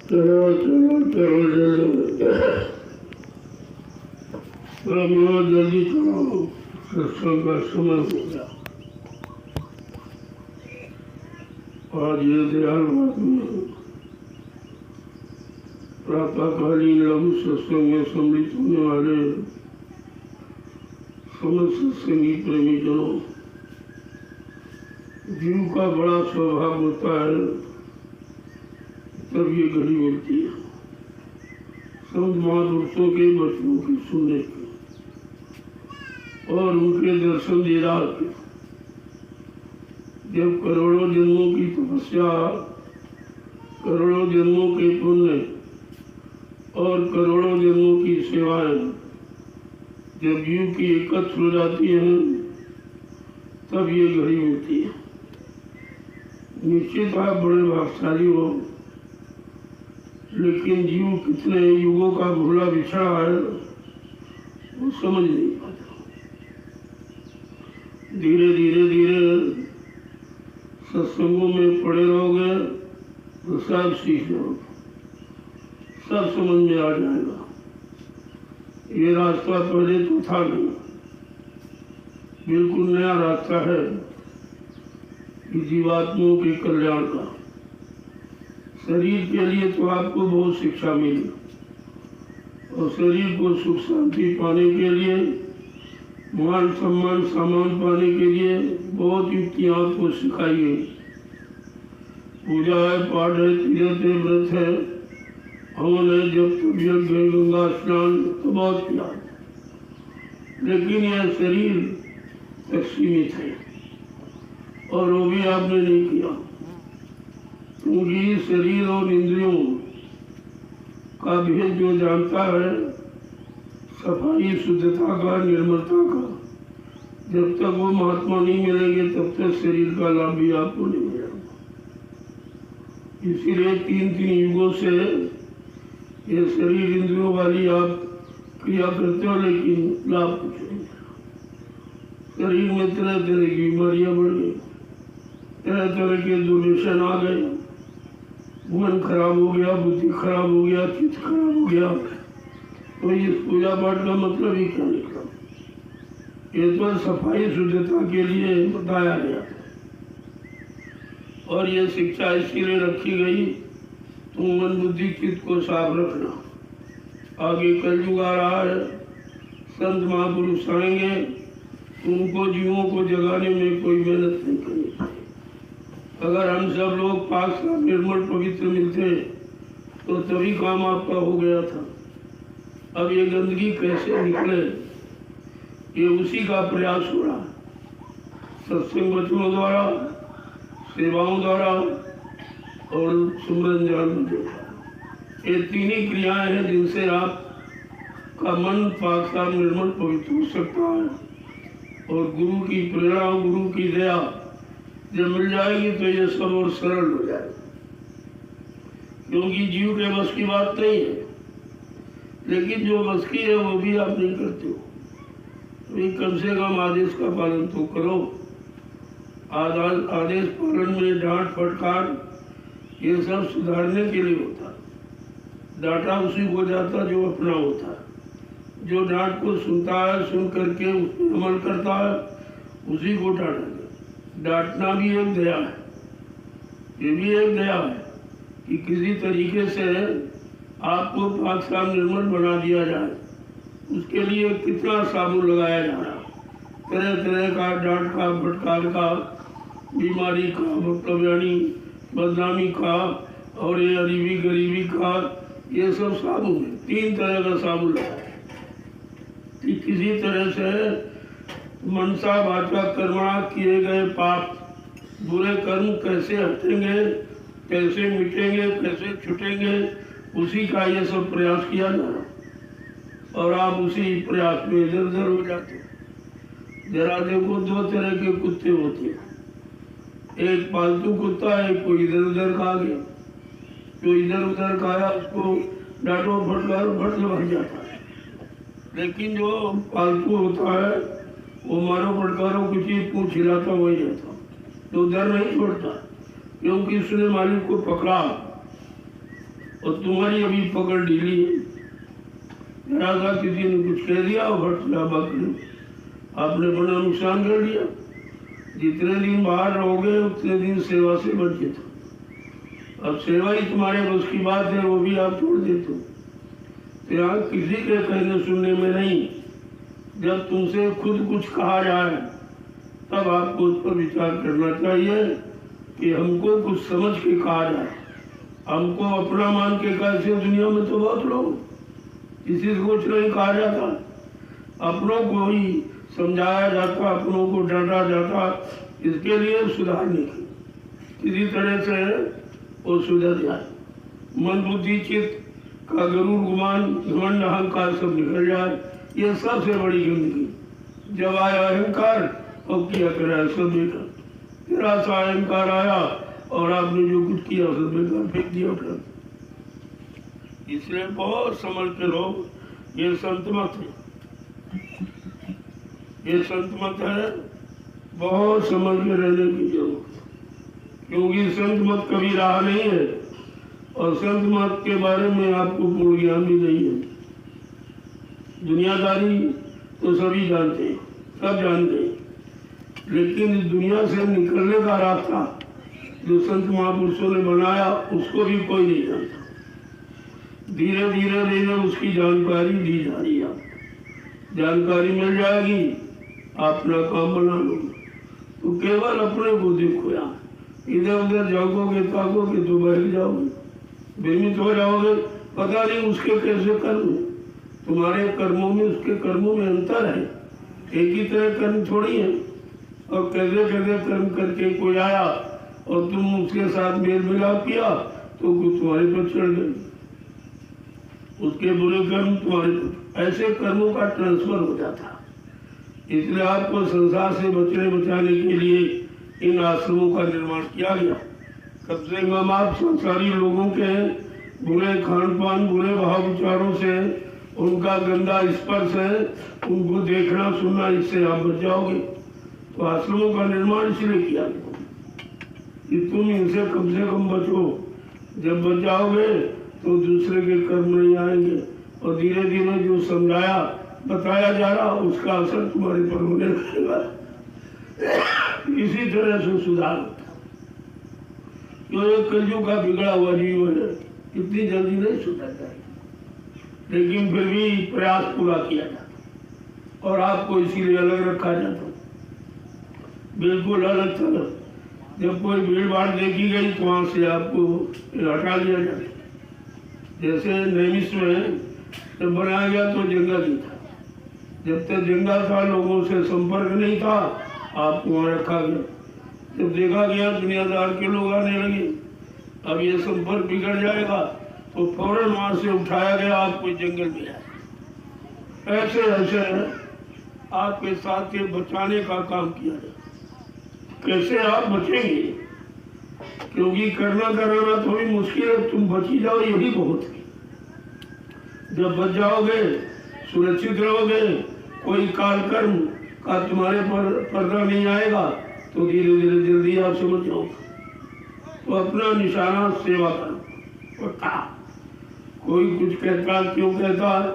चलो चलो चलो जल्दी चलो, सत्संग का समय हो गया। आज ये दयाल में प्रातःकालीन लघु सत्संग में सम्मिलित होने वाले समस्त सत्संगी प्रेमी जनों, जीव का बड़ा स्वभाव होता है तब ये घड़ी मिलती है संत महापुरुषों के वचनों की सुनने की और उनके दर्शन दीदार के। जब करोड़ों जन्मों की तपस्या, करोड़ों जन्मों के पुण्य और करोड़ों जन्मों की सेवाएं जब जीव की एकत्र हो जाती हैं तब ये घड़ी मिलती है। निश्चित आप बड़े भाग्यशाली हो, लेकिन जीव कितने युगों का भूला बिछड़ा है वो समझ नहीं पाता। धीरे धीरे धीरे सत्संगों में पड़े रहोगे तो सब सीख जाओगे, सब समझ में आ जाएगा। ये रास्ता पहले तो था नहीं, बिल्कुल नया रास्ता है जीवात्माओं के कल्याण का। शरीर के लिए तो आपको बहुत शिक्षा मिली और शरीर को सुख शांति पाने के लिए, मान सम्मान सामान पाने के लिए बहुत युक्तियाँ आपको सिखाई गई। पूजा है, पाठ है, तीर्थ है, व्रत है, हवन है, जब तक यज्ञ है, गंगा स्नान, तो बहुत किया, लेकिन यह शरीर तक सीमित है और वो भी आपने नहीं किया, क्योंकि शरीर और इंद्रियों का भेद जो जानता है, सफाई शुद्धता का, निर्मलता का, जब तक वो महात्मा नहीं मिलेंगे तब तक शरीर का लाभ भी आपको नहीं मिलेगा। इसीलिए तीन तीन युगों से ये शरीर इंद्रियों वाली आप क्रिया करते हो, लेकिन लाभ कुछ नहीं। शरीर में तरह तरह की बीमारियां बढ़ गई, तरह तरह के दुर्व्यसन आ गए, मन खराब हो गया, बुद्धि खराब हो गया, चित्त खराब हो गया। तो इस पूजा पाठ का मतलब ही क्या निकला? ये तो सफाई शुद्धता के लिए बताया गया और ये शिक्षा इसीलिए रखी गई, तुम मन बुद्धि चित्त को साफ रखना। आगे कलयुग आ रहा है, संत महापुरुष आएंगे, उनको जीवों को जगाने में कोई मेहनत नहीं करनी चाहिए। अगर हम सब लोग पाक साफ निर्मल पवित्र मिलते तो तभी काम आपका हो गया था। अब ये गंदगी कैसे निकले, ये उसी का प्रयास हो रहा है, सत्संग वचनों द्वारा, सेवाओं द्वारा और सुमरन जान। ये तीन ही क्रियाएं हैं जिनसे आप का मन पाक साफ निर्मल पवित्र हो सकता है। और गुरु की प्रेरणा, गुरु की दया जब मिल जाएगी तो ये सब और सरल हो जाएगा, क्योंकि जीव के बस की बात नहीं है, लेकिन जो बस की है वो भी आप नहीं करते हो। तो कम से कम आदेश का पालन तो करो। आदेश पालन में डांट फटकार ये सब सुधारने के लिए होता है। डांटा उसी को जाता जो अपना होता है, जो डांट को सुनता है, सुन करके उस पर अमल करता है, उसी को डांटा। डांटना भी एक दया है, ये भी एक दया है कि किसी तरीके से आपको पाक साफ निर्मल बना दिया जाए। उसके लिए कितना साबुन लगाया जा रहा है, तरह तरह का डांट का, फटकार का, बीमारी का, मतलब यानी बदनामी का और ये गरीबी गरीबी का, ये सब साबुन है। तीन तरह का साबुन लगाया कि किसी तरह से मनसा वाचा कर्मणा किए गए पाप, बुरे कर्म कैसे हटेंगे, कैसे मिटेंगे, कैसे छूटेंगे, उसी का ये सब प्रयास किया जा रहा और आप उसी प्रयास में इधर उधर हो जाते हैं। जरा देखो, दो तरह के कुत्ते होते हैं, एक पालतू कुत्ता है, कोई इधर उधर खा गया, जो इधर उधर खाया उसको डांटो फटकारो फट लग जाता है। लेकिन जो पालतू होता है वो मारो फटकारो कुछ पूछ हिलाता वही रहता, तो डर नहीं छोड़ता, क्योंकि उसने मालिक को पकड़ा और तुम्हारी अभी पकड़ ढीली है। जरा सा किसी ने कुछ कह दिया और हट लाभा कर आपने बड़ा नुकसान कर दिया। जितने दिन बाहर रहोगे उतने दिन सेवा से बच जाते। अब सेवा ही तुम्हारे बस की बात है, वो भी आप छोड़ देते हो। तो यहाँ किसी के कहने सुनने में नहीं, जब तुमसे खुद कुछ कहा जाए तब आपको उस पर विचार करना चाहिए कि हमको कुछ समझ के कहा जाए। हमको अपना मान के कैसे, दुनिया में तो बहुत लोग किसी से कुछ नहीं कहा जाता, अपनों को ही समझाया जाता, अपनों को डांटा जाता, इसके लिए सुधारने की किसी तरह से वो सुधर जाए। मन बुद्धि चित्त का गरूर गुमान घमंड अहंकार सब निकल जाए, ये सबसे बड़ी गंदगी। जब आया अहंकार और किया करा सब बेकार। तेरा सा अहंकार आया और आपने जो कुछ किया सब बेकार फेंक दिया उठा। इसलिए बहुत समझ के लोग, ये संत मत है, ये संत मत है, बहुत समझ के रहने की जरूरत है। क्योंकि संत मत कभी रहा नहीं है और संत मत के बारे में आपको पूर्ण ज्ञान भी नहीं है। दुनियादारी तो सभी जानते हैं, सब जानते हैं, लेकिन इस दुनिया से निकलने का रास्ता जो संत महापुरुषों ने बनाया उसको भी कोई नहीं जानता। धीरे धीरे धीरे उसकी जानकारी दी जा रही है। जानकारी मिल जाएगी, अपना काम बना लो। तो केवल अपने को देखो, यार इधर उधर जाओगे ताकोगे तो बहक जाओगे, बेमित हो जाओगे। पता नहीं उसके कैसे कर्म, तुम्हारे कर्मों में उसके कर्मों में अंतर है। एक ही तरह कर्म थोड़ी है। और कैसे कैसे कर्म करके कोई आया और तुम उसके साथ मेल मिलाप किया तो तुम्हारे पर चढ़ गए, उसके बुरे कर्म तुम्हारे पर, ऐसे कर्मों का ट्रांसफर हो जाता। इसलिए आपको संसार से बचने बचाने के लिए इन आश्रमों का निर्माण किया गया। कम से कम आप संसारी लोगों के बुरे खान पान, बुरे भाव विचारों से, उनका गंदा स्पर्श है, उनको देखना सुनना, इससे आप बच जाओगे। तो आश्रमों का निर्माण इसलिए किया गया कि तुम इनसे कम से कम बचो। जब बच जाओगे तो दूसरे के कर्म नहीं आएंगे और धीरे धीरे जो समझाया बताया जा रहा उसका असर तुम्हारे पर होने लगेगा। इसी तरह से सुधार होता। जो एक कलयुग का बिगड़ा हुआ जीव है, इतनी जल्दी नहीं सुधर जाएगा, लेकिन फिर भी प्रयास पूरा किया जाता और आपको इसीलिए अलग रखा जाता, बिल्कुल अलग थलग। जब कोई भीड़ भाड़ देखी गई तो वहां से आपको हटा लिया जाता। जैसे नैमिष में जब बनाया गया तो जंगल ही था, जब तक जंगल था लोगों से संपर्क नहीं था, आपको वहाँ रखा गया। जब देखा गया दुनियादार के लोग आने लगे, अब ये संपर्क बिगड़ जाएगा तो फौरन वहां से उठाया गया, आपको जंगल में आया। ऐसे ऐसे आपके साथ के बचाने का काम किया जाए। कैसे आप बचेंगे, क्योंकि करना कराना थोड़ी मुश्किल है, तुम बच ही जाओ यही बहुत है। जब बच जाओगे, सुरक्षित रहोगे, कोई काल कर्म का तुम्हारे पर पर्दा नहीं आएगा तो धीरे धीरे जल्दी आप समझ जाओगे। तो अपना निशाना सेवा करो। कोई कुछ कहता, क्यों कहता है,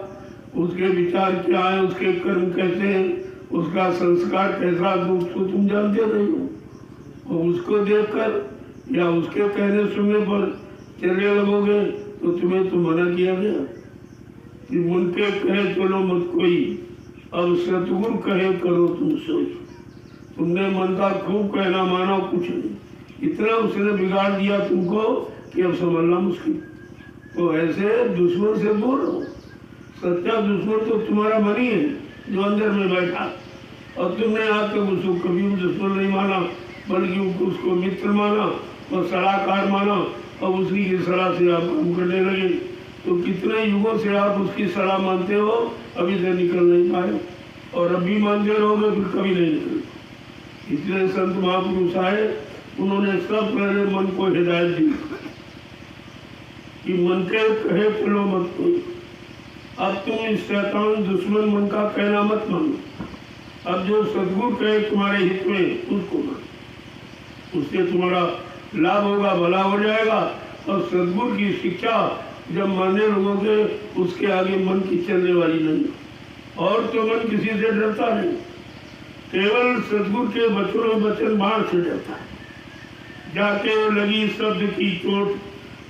उसके विचार क्या है, उसके कर्म कैसे हैं, उसका संस्कार कैसा, तो उसको तुम जानते नहीं हो। और उसको देखकर या उसके कहने सुनने पर चलने लगोगे तो तुम्हें तो मना किया गया कि मन के कहे चलो मत कोई, अब सतगुरु कहे करो तुम सोई। तुमने मन का खूब कहना माना कुछ नहीं, इतना उसने बिगाड़ दिया तुमको कि अब समझना मुश्किल। तो ऐसे दुश्मन से दूर रहो। सच्चा दुश्मन तो तुम्हारा मन ही है जो अंदर में बैठा, और तुमने आज तक उसको कभी दुश्मन नहीं माना, बल्कि उसको मित्र माना और सलाहकार माना, और उसी की सलाह से आप काम करने लगे। तो कितने युगों से आप उसकी सलाह मानते हो, अभी से निकल नहीं पाए, और अभी मानते रहोगे फिर कभी नहीं निकल। इसलिए संत महापुरुष आए, उन्होंने सब पहले मन को हिदायत दी कि मन के कहे चलो मत कोई। अब तुम इस शैतान दुश्मन मन का कहना मत मानो। अब जो सदगुरु कहे तुम्हारे हित में उसको मानो, उससे तुम्हारा लाभ होगा, भला हो जाएगा। और सदगुरु की शिक्षा जब मरने लगोगे उसके आगे मन की चलने वाली नहीं, और तो मन किसी से डरता नहीं, केवल सदगुरु के वचन बाण से डरता है। जाके लगी शब्द की चोट,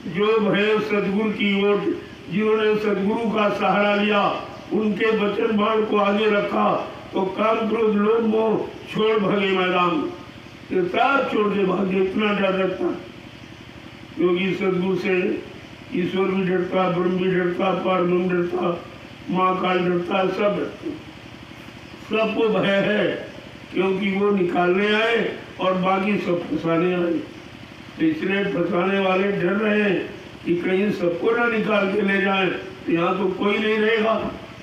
जो भय सदगुरु की ओट, जिन्होंने सदगुरु का सहारा लिया, उनके वचन बाण को आगे रखा तो काम क्रोध लोभ मोह छोड़ भागे मैदान, ये सब छोड़ के भागे। इतना डर रखता क्योंकि सदगुरु से ईश्वर भी डरता, ब्रह्म भी डरता, परब्रह्म डरता, माँ काल डरता, सब डरते, सबको भय है क्योंकि वो निकालने आए और बाकी सब फंसाने आए। तो इसलिए फंसाने वाले डर रहे हैं कि कहीं सबको ना निकाल के ले जाए, यहाँ तो कोई नहीं रहेगा,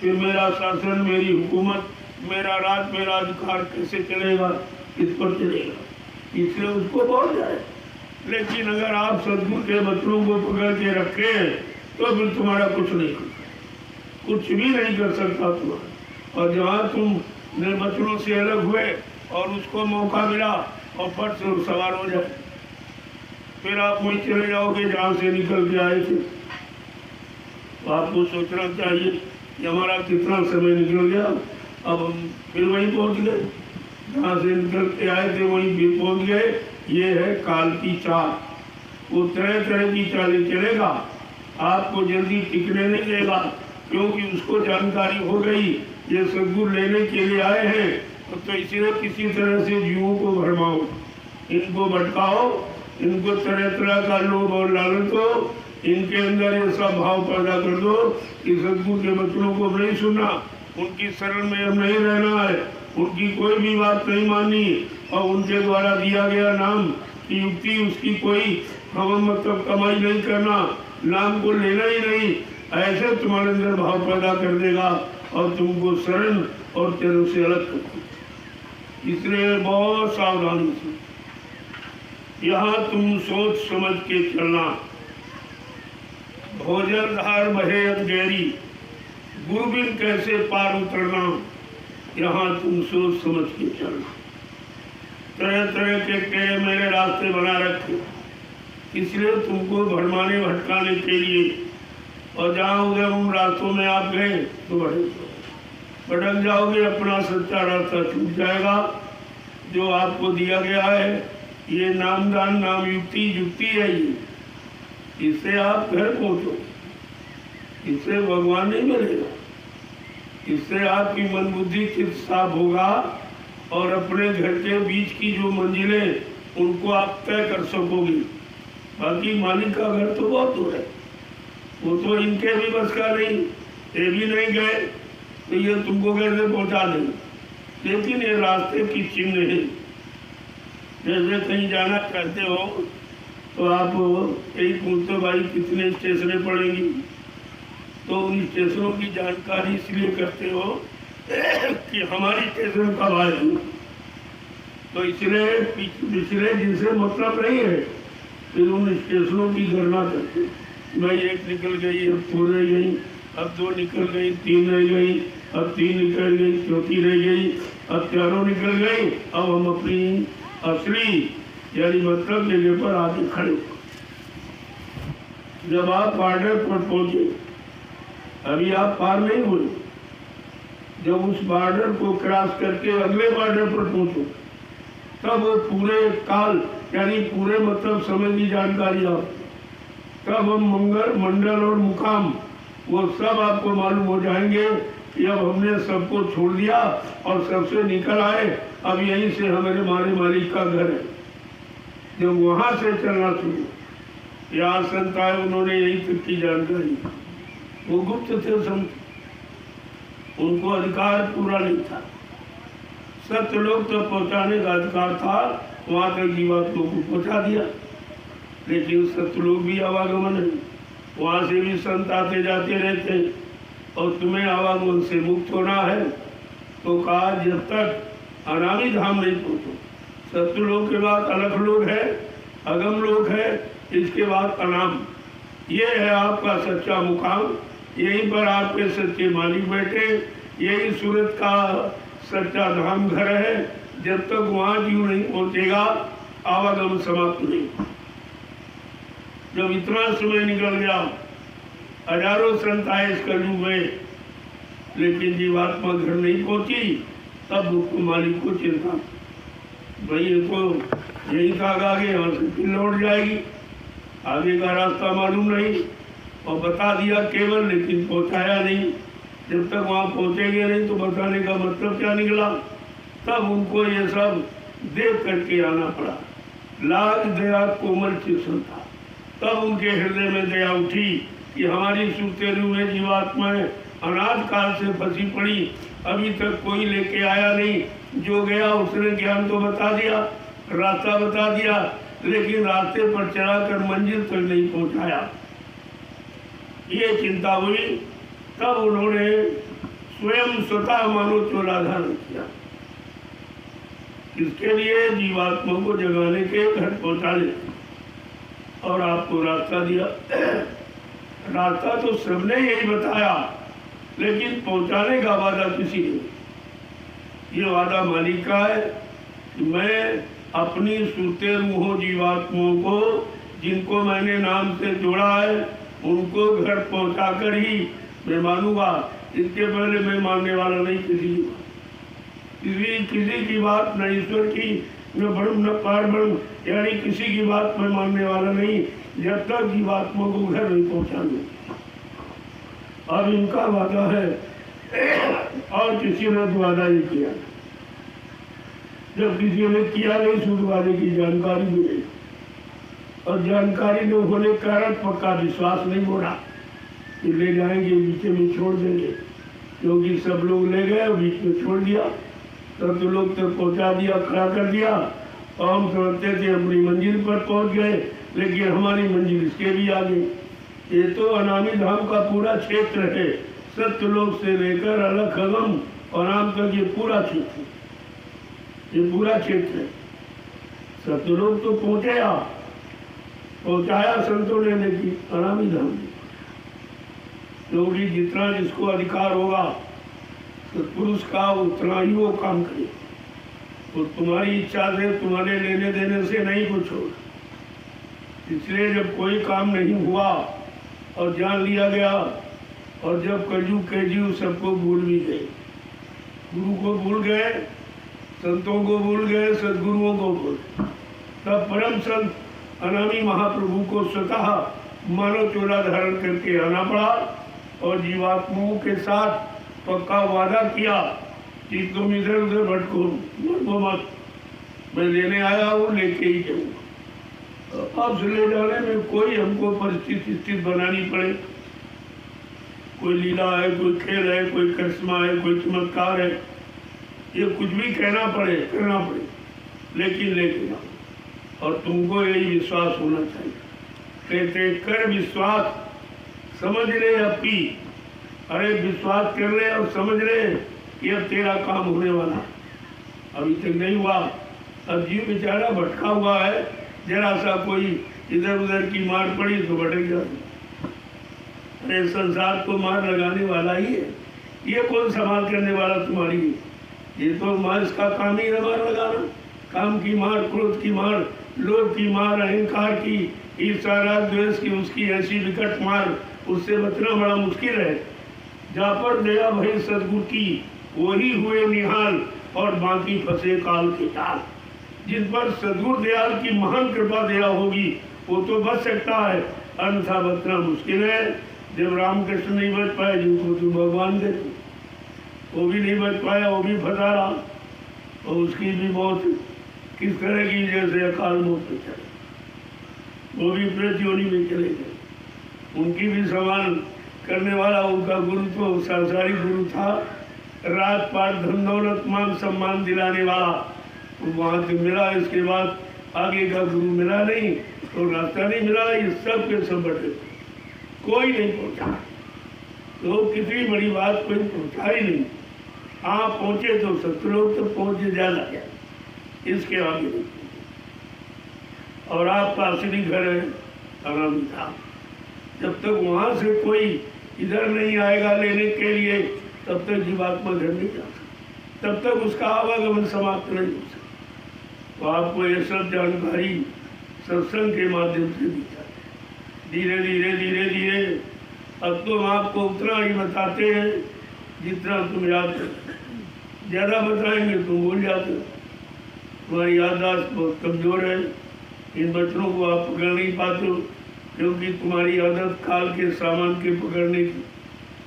फिर मेरा शासन, मेरी हुकूमत, मेरा राज, मेरा अधिकार कैसे चलेगा, किस पर चलेगा, इसलिए उसको बोल जाए। लेकिन अगर आप सदगुरु के वचनों को पकड़ के रखे तो फिर तुम्हारा कुछ नहीं कर सकता, कुछ भी नहीं कर सकता तुम्हारा। और जहाँ तुम वचनों से अलग हुए और उसको मौका मिला और फट से सवार हो जाए, फिर आप वहीं चले जाओगे जहाँ से निकल के आए थे। तो आपको सोचना चाहिए कि हमारा कितना समय निकल गया, अब हम फिर वहीं पहुँच गए, जहाँ से निकल के आए थे वहीं फिर पहुँच गए। ये है काल की चाल, वो तरह तरह की चालें चलेगा, आपको जल्दी टिकने नहीं देगा, क्योंकि उसको जानकारी हो गई ये सदगुरु लेने के लिए आए हैं, तो इसीलिए किसी तरह से जीवों को भरमाओ, इनको भटकाओ, इनको तरह तरह का लोभ और लालच हो, इनके अंदर ये सब भाव पैदा कर दो कि सदगुरु के वचनों को नहीं सुनना, उनकी शरण में हम नहीं रहना है, उनकी कोई भी बात नहीं माननी, और उनके द्वारा दिया गया नाम की युक्ति उसकी कोई हम मतलब कमाई नहीं करना, नाम को लेना ही नहीं, ऐसे तुम्हारे अंदर भाव पैदा कर देगा और तुमको शरण और तेरों से अलग कर देगा। इसलिए बहुत सावधानी से यहाँ तुम सोच समझ के चलना। भोजन धार बहे गहरी, गुरु बिन कैसे पार उतरना, यहाँ तुम सोच समझ के चलना। तरह तरह के टेढ़े मेढ़े रास्ते बना रखे, इसलिए तुमको भरमाने भटकाने के लिए, और जहाँ उधर उन रास्तों में आप गए तो भटक जाओगे, अपना सच्चा रास्ता छूट जाएगा जो आपको दिया गया है। ये नामदान नाम युक्ति है, ये इससे आप घर पहुँचो, इससे भगवान नहीं मिलेगा, इससे आपकी मन बुद्धि चित्त साफ होगा और अपने घर के बीच की जो मंजिलें उनको आप तय कर सकोगे। बाकी मालिक का घर तो बहुत दूर है, वो तो इनके भी बस का नहीं, ये भी नहीं गए तो ये तुमको कैसे पहुंचा देंगे। लेकिन ये रास्ते की चिन्ह है, जैसे कहीं जाना चाहते हो तो आप यही पूछते भाई कितने स्टेशनें पड़ेंगी, तो उन स्टेशनों की जानकारी इसलिए करते हो कि हमारी स्टेशन कब आएगी, तो इसलिए पिछले जिनसे मतलब नहीं है फिर उन स्टेशनों की गणना करते, भाई एक निकल गई, अब 2 रह गई, अब 2 निकल गई, 3 रह गई, अब 3 निकल गई, 4 रह गई, अब 4 निकल गई। अब हम अपनी असली यानी मतलब जगह पर आके खड़े। जब आप बॉर्डर पर पहुंचे, अभी आप पार नहीं हुए, जब उस बॉर्डर को क्रॉस करके अगले बॉर्डर पर पहुंचो, तब वो पूरे काल यानी पूरे मतलब समय की जानकारी आप, तब हम मंडल और मुकाम वो सब आपको मालूम हो जाएंगे कि अब हमने सबको छोड़ दिया और सबसे निकल आए, अब यहीं से हमारे मालिक का घर है। जब वहां से चलना शुरू, यहाँ संत आए, उन्होंने यही तक की जानकारी, वो गुप्त थे संत, उनको अधिकार पूरा नहीं था, सत्य लोग तक पहुंचाने का अधिकार था, वहां तक की बात लोग को पहुंचा दिया। लेकिन सत्य लोग भी आवागमन है, वहां से भी संत आते जाते रहते, और तुम्हें आवागमन से मुक्त होना है तो कहा जब तक अनामी धाम नहीं पहुंचो। सत्य लोग के बाद अलग लोग है, अगम लोग है, इसके बाद अनाम, ये है आपका सच्चा मुकाम, यहीं पर आपके सच्चे मालिक बैठे, यही सूरत का सच्चा धाम घर है। जब तक वहाँ जीव नहीं पहुँचेगा आवागमन समाप्त नहीं। जब इतना समय निकल गया हजारों संत आए इस कलयुग में, लेकिन जीवात्मा घर नहीं पहुंची। तब उसको मालिक को चिंता, भाई ये तो यही था आगे, यहाँ से फिर लौट जाएगी, आगे का रास्ता मालूम नहीं, और बता दिया केवल, लेकिन पहुंचाया नहीं। जब तक वहाँ पहुंचेंगे नहीं तो बताने का मतलब क्या निकला। तब उनको ये सब देख करके आना पड़ा। लाज दया कोमल चित्सन था। तब उनके हृदय में दया उठी कि हमारी सुतेलू में जीवात्माएं अनाद काल से फंसी पड़ी, अभी तक कोई लेके आया नहीं। जो गया उसने ज्ञान तो बता दिया, रास्ता बता दिया, लेकिन रास्ते पर चढ़ाकर मंजिल तक नहीं पहुंचाया। ये चिंता हुई। तब उन्होंने स्वयं स्वतः मानो चोला धारण किया। इसके लिए जीवात्मा को जगाने के, घर पहुंचाने, और आपको रास्ता दिया। रास्ता तो सबने यही बताया, लेकिन पहुंचाने का वादा किसी ने। ये वादा मालिक का है कि मैं अपनी सुरते रूहों जीवात्माओं को, जिनको मैंने नाम से जोड़ा है, उनको घर पहुंचाकर ही मैं मानूंगा। इसके पहले मैं मानने वाला नहीं किसी की बात, न ईश्वर की, न ब्रह्म न पार ब्रह्म, यानी किसी की बात मैं मानने वाला नहीं, जब तक जीवात्मा को घर नहीं पहुंचाने। अब इनका वादा है, और किसी ने तो वादा नहीं किया। जब किसी ने किया नहीं, शुद्ध वादे की जानकारी मिली, और जानकारी न होने के कारण पक्का विश्वास नहीं हो रहा कि ले जाएंगे, बीच में छोड़ देंगे, क्योंकि सब लोग ले गए, बीच में छोड़ दिया, तब तो लोग तक पहुंचा दिया, खड़ा कर दिया, और हम समझते थे अपनी मंजिल पर पहुंच गए, लेकिन हमारी मंजिल इसके भी आगे। ये तो अनामी धाम का पूरा क्षेत्र है, सत्यलोक से लेकर अलग खगम और नाम तक ये पूरा क्षेत्र, ये पूरा क्षेत्र है। सत्यलोक तो पहुंचाया संतों ने, लेकिन अनामी धाम क्योंकि जितना जिसको अधिकार होगा सत्पुरुष का, उतना ही वो काम करे। तो तुम्हारी इच्छा से, तुम्हारे लेने देने से नहीं कुछ होगा। इसलिए जब कोई काम नहीं हुआ और जान लिया गया, और जब कलयुग के जीव सबको भूल भी गए, गुरु को भूल गए, संतों को भूल गए, सदगुरुओं को भूल, तब परम संत अनामी महाप्रभु को स्वतः मानव चोला धारण करके आना पड़ा, और जीवात्माओं के साथ पक्का वादा किया कि तुम इधर उधर भटको मत, मैं लेने आया हूँ, लेके ही जाऊँगा। अब से ले जाने में कोई हमको परिस्थिति स्थिति बनानी पड़े, कोई लीला है, कोई खेल है, कोई करिश्मा है, कोई चमत्कार है, ये कुछ भी कहना पड़े, करना पड़े, लेकिन लेके जाओ। और तुमको यही विश्वास होना चाहिए। कहते कर विश्वास, समझ ले अपी, अरे विश्वास कर ले और समझ ले कि अब तेरा काम होने वाला, अभी तक नहीं हुआ। अब जीव बेचारा भटका हुआ है, जरा सा कोई इधर उधर की मार पड़ी तो भटक जाता। अरे संसार को मार लगाने वाला ही है, ये कौन संभाल करने वाला तुम्हारी? ये तो मार, इसका काम ही है मार लगाना। काम की मार, क्रोध की मार, लोभ की मार, अहंकार की, ईर्ष्या राग द्वेष की, उसकी ऐसी विकट मार, उससे बचना बड़ा मुश्किल है। जहाँ पर दया भई सदगुरु की, वही हुए निहाल, और बाकी फंसे काल के जाल। जिन पर सदगुरु दयाल की महान कृपा दया होगी वो तो बच सकता है, अन्यथा बचना मुश्किल है। जब रामकृष्ण नहीं बच पाए, जिनको तो भगवान दे, वो भी नहीं बच पाया, वो भी फंसा रहा, और उसकी भी मौत किस तरह की, जैसे अकाल मौत पे चले, वो भी प्रेत योनि में चले गए। उनकी भी सवाल करने वाला उनका गुरु तो संसारी गुरु था, रात पाट धन दौलत मान सम्मान दिलाने वाला, तो वहाँ से मिला। इसके बाद आगे का गुरु मिला नहीं, तो रास्ता नहीं मिला, ये सब के सब बटे, कोई नहीं पहुँचा। तो कितनी बड़ी बात, कोई पहुँचा ही नहीं। आप पहुँचे तो सत्लोक तो पहुँचे ज्यादा क्या, इसके आगे नहीं। और आपका असली घर है आराम था। जब तक वहाँ से कोई इधर नहीं आएगा लेने के लिए, तब तक जीवात्मा घर नहीं जा सकता, तब तक उसका आवागमन समाप्त नहीं हो सकता। तो आपको ये सब जानकारी सत्संग के माध्यम से दी जाती है। धीरे धीरे धीरे धीरे अब तो हम आपको उतना ही बताते हैं जितना तुम याद करते, ज़्यादा बताएंगे तुम भूल जाते हो, तुम्हारी याददाश्त बहुत कमज़ोर है। इन बच्चों को आप पकड़ नहीं पाते हो क्योंकि तुम्हारी आदत काल के सामान के पकड़ने की,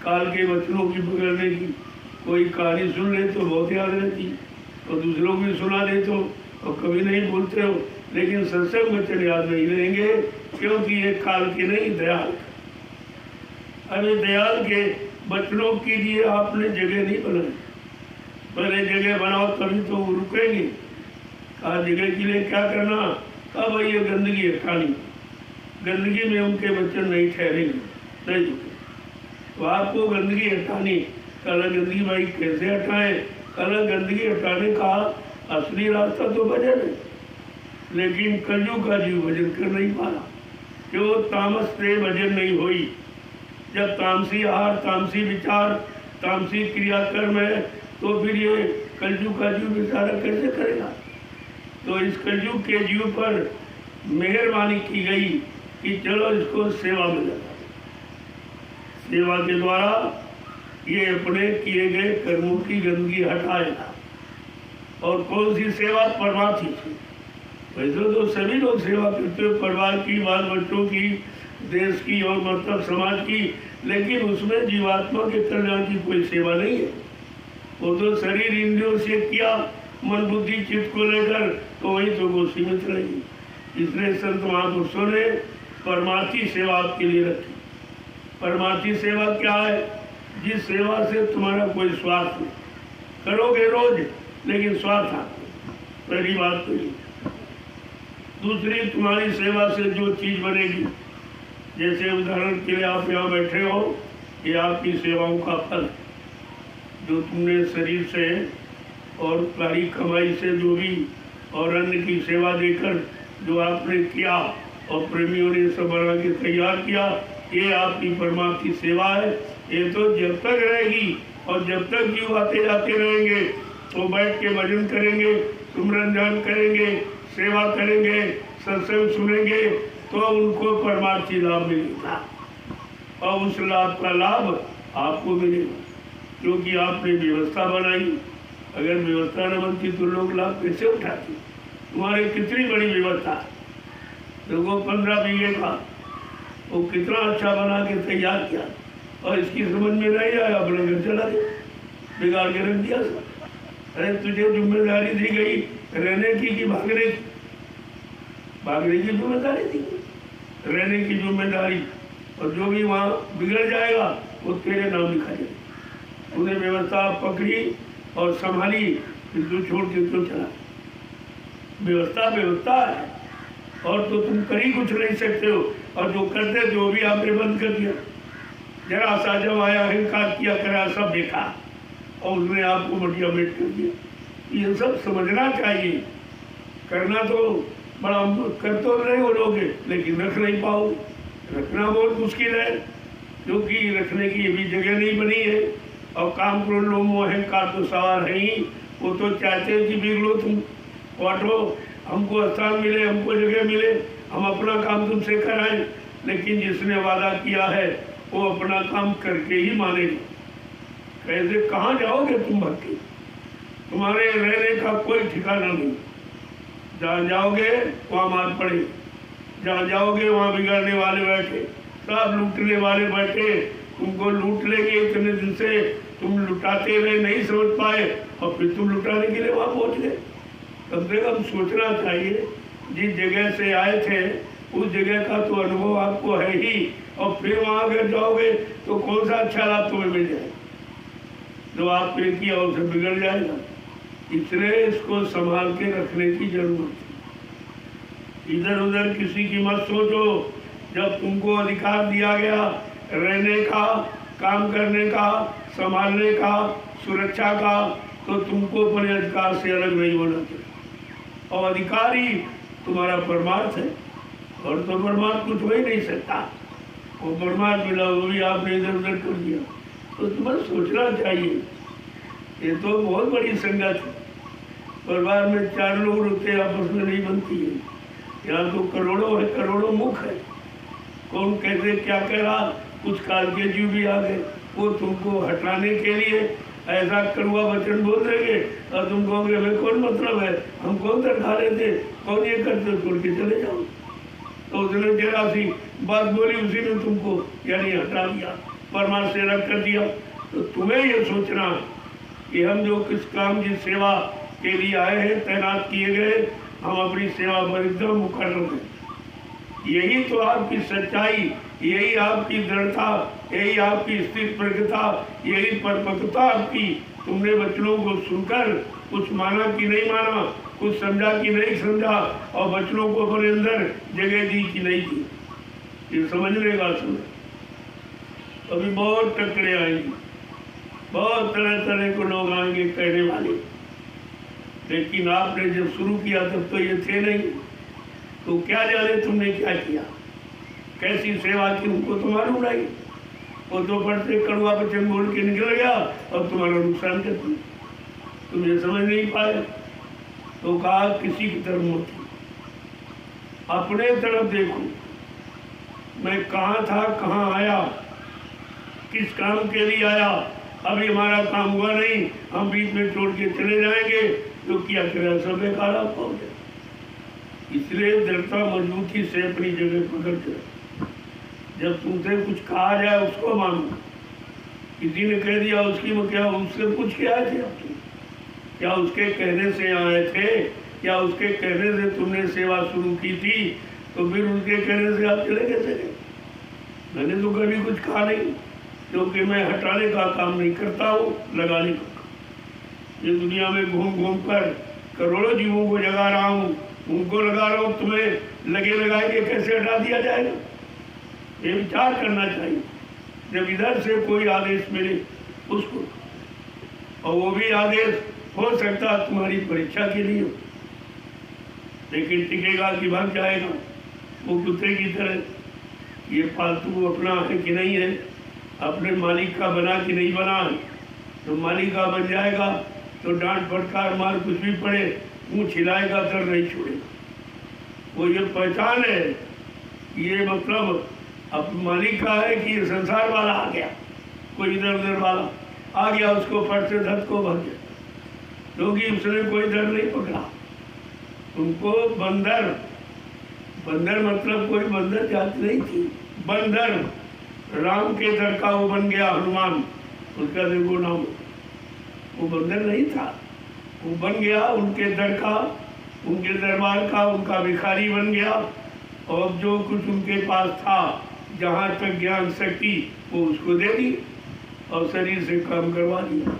काल के बच्चों की पकड़ने की। कोई कहानी सुन ले तो बहुत याद रहती और दूसरों को भी सुना दे तो और कभी नहीं भूलते हो, लेकिन सत्संग वचन याद नहीं रहेंगे क्योंकि ये काल के नहीं दयाल। अरे दयाल के बच्चों के लिए आपने जगह नहीं बनाई, पहले जगह बनाओ तभी तो वो रुकेंगे। कहा जगह के लिए क्या करना, कहा भाई ये गंदगी हटानी, गंदगी में उनके बच्चे नहीं ठहरेंगे, नहीं रुके। तो आपको गंदगी हटानी, कल गंदगी भाई कैसे हटाएं, कल गंदगी हटाने का असली रास्ता तो भजन है, लेकिन कलयुग का जीव भजन कर नहीं पाया क्यों, तामस से भजन नहीं हुई। जब तामसी आहार, तामसी विचार, तामसी क्रियाकर्म है तो फिर ये कलयुग का जीव बेचारा कैसे करेगा। तो इस कलयुग के जीव पर मेहरबानी की गई कि चलो इसको सेवा में लगा, सेवा के द्वारा ये अपने किए गए कर्मों की गंदगी हटाएगा। और कौन सी सेवा, परमार्थी से। वैसे तो सभी लोग सेवा करते हो, परिवार की, बाल बच्चों की, देश की और मतलब समाज की, लेकिन उसमें जीवात्मा के कल्याण की कोई सेवा नहीं है। वो तो शरीर इंद्रियों से किया, मन बुद्धि चित्त को लेकर, तो वही तो वो सीमित रहेगी। इसलिए संत महापुरुषों ने परमार्थी सेवा आपके लिए रखी। परमार्थी सेवा क्या है, जिस सेवा से तुम्हारा कोई स्वार्थ नहीं, करोगे रोज लेकिन स्वार्थ आपको, पहली बात तो ये। दूसरी, तुम्हारी सेवा से जो चीज़ बनेगी, जैसे उदाहरण के लिए आप यहाँ बैठे हो, ये आपकी सेवाओं का फल, जो तुमने शरीर से और कारी कमाई से जो भी और अन्न की सेवा देकर जो आपने किया और प्रेमियों ने सब बना के तैयार किया, ये आपकी परमार्थी सेवा है। ये तो जब तक रहेगी और जब तक जीव आते जाते रहेंगे तो बैठ के भजन करेंगे, सुमरन ध्यान करेंगे, सेवा करेंगे, सत्संग सुनेंगे, तो उनको परमार्थी लाभ मिलेगा और उस लाभ का लाभ आपको मिलेगा क्योंकि आपने व्यवस्था बनाई। अगर व्यवस्था न बनती तो लोग लाभ कैसे उठाते। तुम्हारी कितनी बड़ी व्यवस्था, देखो 15 बीघे का वो कितना अच्छा बना के तैयार किया और इसकी समझ में नहीं आया, अपना घर चला गया, बिगाड़ के रख दिया सब। अरे तुझे जिम्मेदारी दी गई रहने की कि भागने की, भागने की जिम्मेदारी दी गई, रहने की जिम्मेदारी, और जो भी वहाँ बिगड़ जाएगा वो तेरे नाम लिखा जाएगा। तूने व्यवस्था पकड़ी और संभाली, फिर तू छोड़ के क्यों चला। व्यवस्था व्यवस्था है और तो तुम कर ही कुछ नहीं सकते हो, और जो करते थे वो भी आपने बंद कर दिया। जरा सा जब आया अहंकार किया करा, सब देखा और उसने आपको बढ़िया मेट कर दिया। ये सब समझना चाहिए। करना तो बड़ा कर तो नहीं बोलोगे, लेकिन रख नहीं पाओगे। रखना बहुत मुश्किल है क्योंकि रखने की भी जगह नहीं बनी है। और काम क्रोध लोभ मोह अहंकार तो सवाल है ही, वो तो चाहते हैं कि बिगड़ो तुम, बांटो, हमको स्थान मिले, हमको जगह मिले, हम अपना काम तुमसे कराएं। लेकिन जिसने वादा किया है वो अपना काम करके ही मानेगा। कैसे कहाँ जाओगे तुम भक्ति, तुम्हारे रहने का कोई ठिकाना नहीं। जहाँ जाओगे वहाँ मार पड़े, जहाँ जाओगे वहाँ बिगाड़ने वाले बैठे, सब लूटने वाले बैठे, तुमको लूट लेंगे। इतने दिन से तुम लुटाते रहे, नहीं समझ पाए और फिर तुम लुटाने के लिए वहाँ पहुँच गए। कम से कम सोचना चाहिए, जिस जगह से आए थे उस जगह का तो अनुभव आपको है ही, और फिर वहाँ अगर जाओगे तो कौन सा अच्छा लाभ तुम्हें मिल जाएगा। जो आपने किया उसे बिगड़ जाएगा। इसलिए इसको संभाल के रखने की जरूरत है। इधर उधर किसी की मत सोचो। जब तुमको अधिकार दिया गया रहने का, काम करने का, संभालने का, सुरक्षा का, तो तुमको अपने अधिकार से अलग नहीं होना चाहिए। और अधिकार ही तुम्हारा परमार्थ है, और तो परमार्थ कुछ हो ही नहीं सकता। वो परमार्थ मिला वो भी आपने इधर उधर कर दिया, तो तुम्हें सोचना चाहिए। ये तो बहुत बड़ी संगत है। परिवार में 4 लोग होते आपस में नहीं बनती है। यहाँ तो करोड़ों है, करोड़ों मुख है। कौन कैसे क्या कह रहा कुछ काल के जीव भी आ गए, वो तुमको हटाने के लिए ऐसा कड़वा वचन बोल देंगे और तुम कहोगे हमें कौन मतलब है, हम कौन सा खा लेते, कौन ये करते, छोड़ के चले जाओ। तो उसने जरा सी बात बोली, उसी ने तुमको यानी हटा दिया, परमार्थ से अलग कर दिया। तो तुम्हें ये सोचना कि हम जो किस काम की सेवा के लिए आए हैं, तैनात किए गए, हम अपनी सेवा पर एकदम मुकर्रर हैं। यही तो आपकी सच्चाई, यही आपकी दृढ़ता, यही आपकी स्थिर प्रज्ञता, यही परिपक्वता आपकी। तुमने बच्चों को सुनकर कुछ माना कि नहीं माना, कुछ समझा कि नहीं समझा, और बच्चों को अपने अंदर जगह दी कि नहीं दी, ये समझने का समय। अभी बहुत टकरे आएंगे, बहुत तरह तरह के लोग आएंगे कहने वाले, लेकिन आपने जब शुरू किया तब तो ये थे नहीं। तो क्या जाने तुमने क्या किया, कैसी सेवा की, उनको तो मालूम नहीं। वो तो पढ़ते कड़वा वचन बोल के निकल गया और तुम्हारा नुकसान कर दिया, तुम ये समझ नहीं पाए। तो कहा किसी की तरफ मत, अपने तरफ देखो, मैं कहाँ था, कहाँ आया, किस काम के लिए आया, अभी हमारा काम हुआ नहीं, हम बीच में छोड़ के चले जाएंगे तो क्या करें, सब बेकार आप हो गए। इसलिए दृढ़ता मजबूती से अपनी जगह पकड़ कर, जब तुमसे कुछ कहा जाए उसको मानो। किसी ने कह दिया उसकी में क्या, उससे पूछ के आए थे आप, क्या उसके कहने से आए थे, क्या उसके कहने से तुमने सेवा शुरू की थी, तो फिर उसके कहने से आप चले कैसे गए। मैंने तो कभी कुछ कहा नहीं, क्योंकि मैं हटाने का काम नहीं करता हूँ, लगाने का काम। ये दुनिया में घूम घूम कर करोड़ों जीवों को जगा रहा हूँ, उनको लगा रहा हूँ, तुम्हें लगे लगाए के कैसे हटा दिया जाएगा, ये विचार करना चाहिए। जब इधर से कोई आदेश मिले उसको, और वो भी आदेश हो सकता तुम्हारी परीक्षा के लिए, लेकिन टिकेगा कि भाग जाएगा, वो कुत्ते की तरह। ये फालतू अपना है कि नहीं है, अपने मालिक का बना कि नहीं बना है। तो मालिक का बन जाएगा तो डांट फटकार मार कुछ भी पड़े, मुँह छिलाएगा, सर नहीं छोड़ेगा। वो ये पहचान है, ये मतलब अब मालिक का है कि ये संसार वाला आ गया, कोई इधर उधर वाला आ गया, उसको फट से धर को भर गया, क्योंकि उसने कोई डर नहीं पकड़ा। उनको बंदर, बंदर मतलब कोई बंदर जाति नहीं थी, बंदर राम के दर का वो बन गया हनुमान, उसका देखो नाम, वो बंदर नहीं था, वो बन गया उनके दर का, उनके दरबार का, उनका भिखारी बन गया। और जो कुछ उनके पास था, जहाँ तक ज्ञान शक्ति, वो उसको दे दी और शरीर से काम करवा दिया।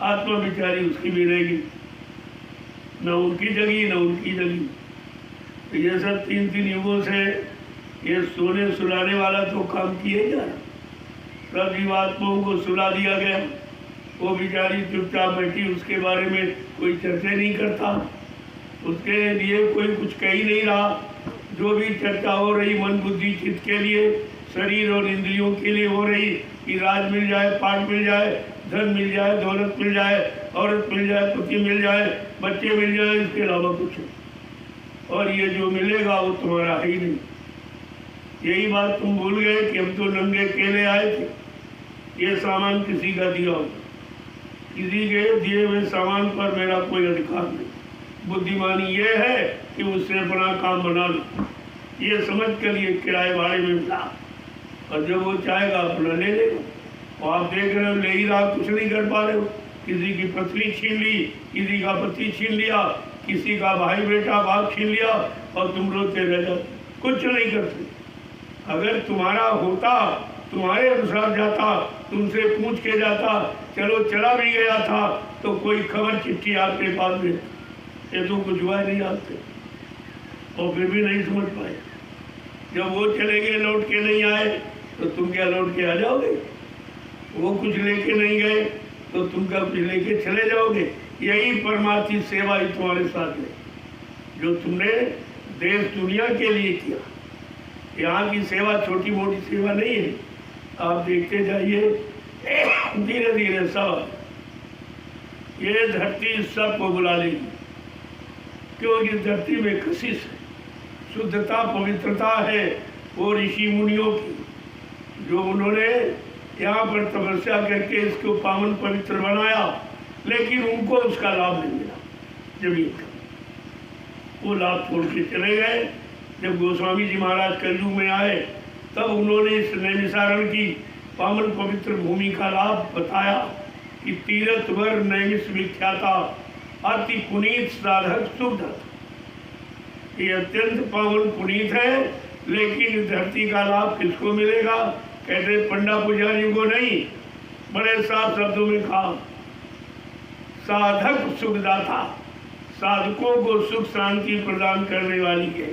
आत्मा बेचारी उसकी भी रहेगी, न उनकी जगी न उनकी जगी। तो ये सब तीन तीन युगों से ये सोने सुलाने वाला तो काम किए जा रहा, सब जीवात्माओं को सुला दिया गया, वो बेचारी चुपचाप बैठी, उसके बारे में कोई चर्चा नहीं करता, उसके लिए कोई कुछ कह ही नहीं रहा। जो भी चर्चा हो रही मन बुद्धि चित्त के लिए, शरीर और इंद्रियों के लिए हो रही, कि राज मिल जाए, पाठ मिल जाए, धन मिल जाए, दौलत मिल जाए, औरत मिल जाए, पति मिल जाए, बच्चे मिल जाए, इसके अलावा कुछ नहीं। और ये जो मिलेगा वो तुम्हारा है ही नहीं। यही बात तुम भूल गए कि हम तो नंगे केले आए थे, ये सामान किसी का दिया हो, किसी के दिए हुए सामान पर मेरा कोई अधिकार नहीं। बुद्धिमानी ये है कि उससे अपना काम बना लो, ये समझ कर ये किराए भाड़े में मिला, और जब वो चाहेगा अपना ले लेगा। और आप देख रहे हो ले ही रहा, कुछ नहीं कर पा रहे हो। किसी की पत्नी छीन ली, किसी का पति छीन लिया, किसी का भाई बेटा बाप छीन लिया, और तुम रोते रह जाओ, कुछ नहीं करते। अगर तुम्हारा होता, तुम्हारे अनुसार जाता, तुमसे पूछ के जाता, चलो चला भी गया था तो कोई खबर चिट्ठी आपके पास में, ये तो कुछ हुआ नहीं आते, और फिर भी नहीं समझ पाए। जब वो चले गए, लौट के नहीं आए, तो तुम क्या लौट के आ जाओगे? वो कुछ लेके नहीं गए तो तुम क्या कुछ लेके चले जाओगे? यही परमार्थी सेवा ही तुम्हारे साथ है, जो तुमने देश दुनिया के लिए किया। यहाँ की सेवा छोटी मोटी सेवा नहीं है, आप देखते जाइए, धीरे धीरे सब ये धरती सबको बुला लेगी, क्योंकि धरती में कशिश है, शुद्धता पवित्रता है, वो ऋषि मुनियों की, जो उन्होंने यहाँ पर तपस्या करके इसको पावन पवित्र बनाया, लेकिन उनको उसका लाभ नहीं मिला जमीन का। वो लाभ छोड़ के चले गए। जब गोस्वामी जी महाराज कलयुग में आए तब उन्होंने इस नैमिषारण्य की पावन पवित्र भूमि का लाभ बताया कि तीरथ वर नैमिष विख्याता अति पुनीत साधक सुखदत्त। ये अत्यंत पावन पुनीत है, लेकिन धरती का लाभ किसको मिलेगा? कहते पंडा पुजारी को नहीं, बड़े साफ शब्दों में कहा साधक सुखदाता, साधकों को सुख शांति प्रदान करने वाली है।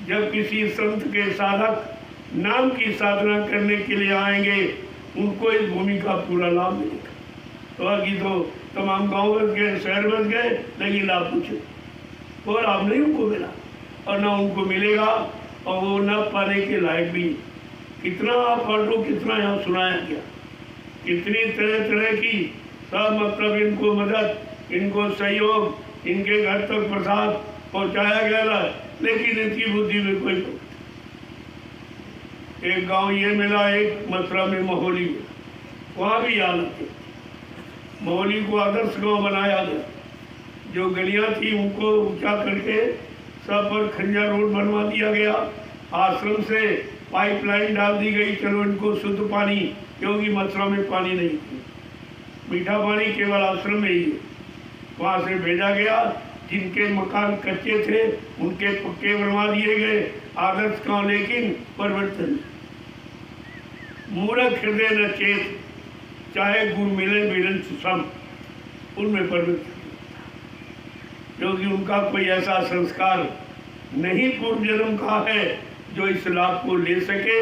जब किसी संत के साधक नाम की साधना करने के लिए आएंगे, उनको इस भूमि का पूरा लाभ मिलेगा। तो बाकी तो तमाम गांव बस गए, शहर बस गए, लेकिन लाभ पूछे और लाभ नहीं उनको मिला और ना उनको मिलेगा, और वो न पाने के लायक भी। कितना आप पढ़ो, कितना यहाँ सुनाया गया, कितनी तरह तरह की सब मतलब इनको मदद, इनको सहयोग, इनके घर तक प्रसाद पहुँचाया गया, लेकिन इनकी बुद्धि में कोई। एक गांव ये मिला, एक मथुरा में मोहली में, वहाँ भी हालत है। मोहली को आदर्श गांव बनाया गया। जो गलियाँ थी उनको ऊंचा करके सब पर खंजा रोड बनवा दिया गया। आश्रम से पाइपलाइन डाल दी गई, चलो इनको शुद्ध पानी, क्योंकि मथुरा में पानी नहीं थी, मीठा पानी केवल आश्रम में ही है। वहाँ से भेजा गया। जिनके मकान कच्चे थे उनके पक्के बनवा दिए गए, आदर्श गांव। लेकिन परिवर्तन, मूर्ख हृदय न चेत, चाहे गुरु मिले मिलन सम, उनमें परिवर्तन, क्योंकि उनका कोई ऐसा संस्कार नहीं पूर्व जन्म का है जो इस लाभ को ले सके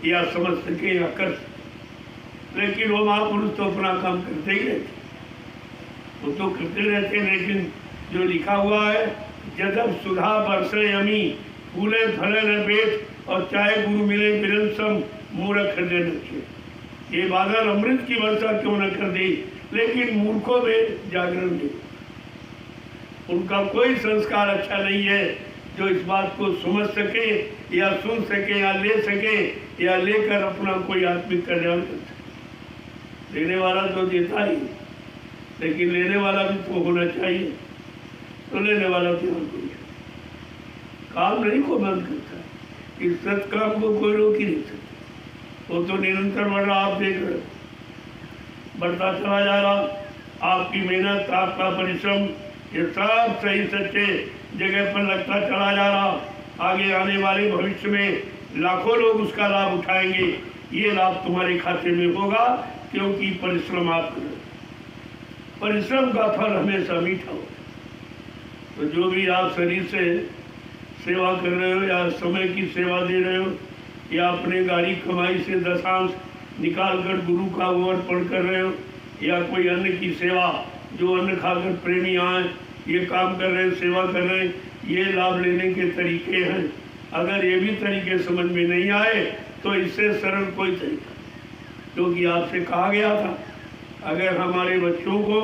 या समझ सके या कर सके। लेकिन वो महापुरुष तो अपना काम करते ही रहते, वो तो करते रहते। लेकिन जो लिखा हुआ है, जदब सुधा बरसे यमी, फूले फले न पेट, और चाहे गुरु मिले मिलन सम, मूर्ख हृदय न चेत। ये बादल अमृत की वर्षा क्यों न कर दी, लेकिन मूर्खों में जागरण नहीं। उनका कोई संस्कार अच्छा नहीं है जो इस बात को समझ सके या सुन सके या ले सके या लेकर अपना कोई आत्मिक कल्याण कर सके। देने वाला तो देता ही, लेकिन लेने वाला भी तो होना चाहिए। तो लेने वाला तो काम नहीं को बंद करता, इस सत्काम को कोई रोक ही नहीं सकता। वो तो निरंतर बढ़ रहा, आप देख रहे, बढ़ता चला जा रहा। आपकी मेहनत, आपका परिश्रम, ये सब सही सच्चे जगह पर लगता चला जा रहा। आगे आने वाले भविष्य में लाखों लोग उसका लाभ उठाएंगे। ये लाभ तुम्हारे खाते में होगा, क्योंकि परिश्रम आप करो। परिश्रम का फल हमेशा मीठा होगा। तो जो भी आप शरीर से सेवा कर रहे हो, या समय की सेवा दे रहे हो, या अपने गाड़ी कमाई से दशांश निकाल कर गुरु का वो अर्पण कर रहे हो, या कोई अन्य की सेवा, जो अन्न खाकर प्रेमी आए, ये काम कर रहे हैं, सेवा कर रहे हैं, ये लाभ लेने के तरीके हैं। अगर ये भी तरीके समझ में नहीं आए तो इससे सरल कोई तरीका, क्योंकि आपसे कहा गया था अगर हमारे बच्चों को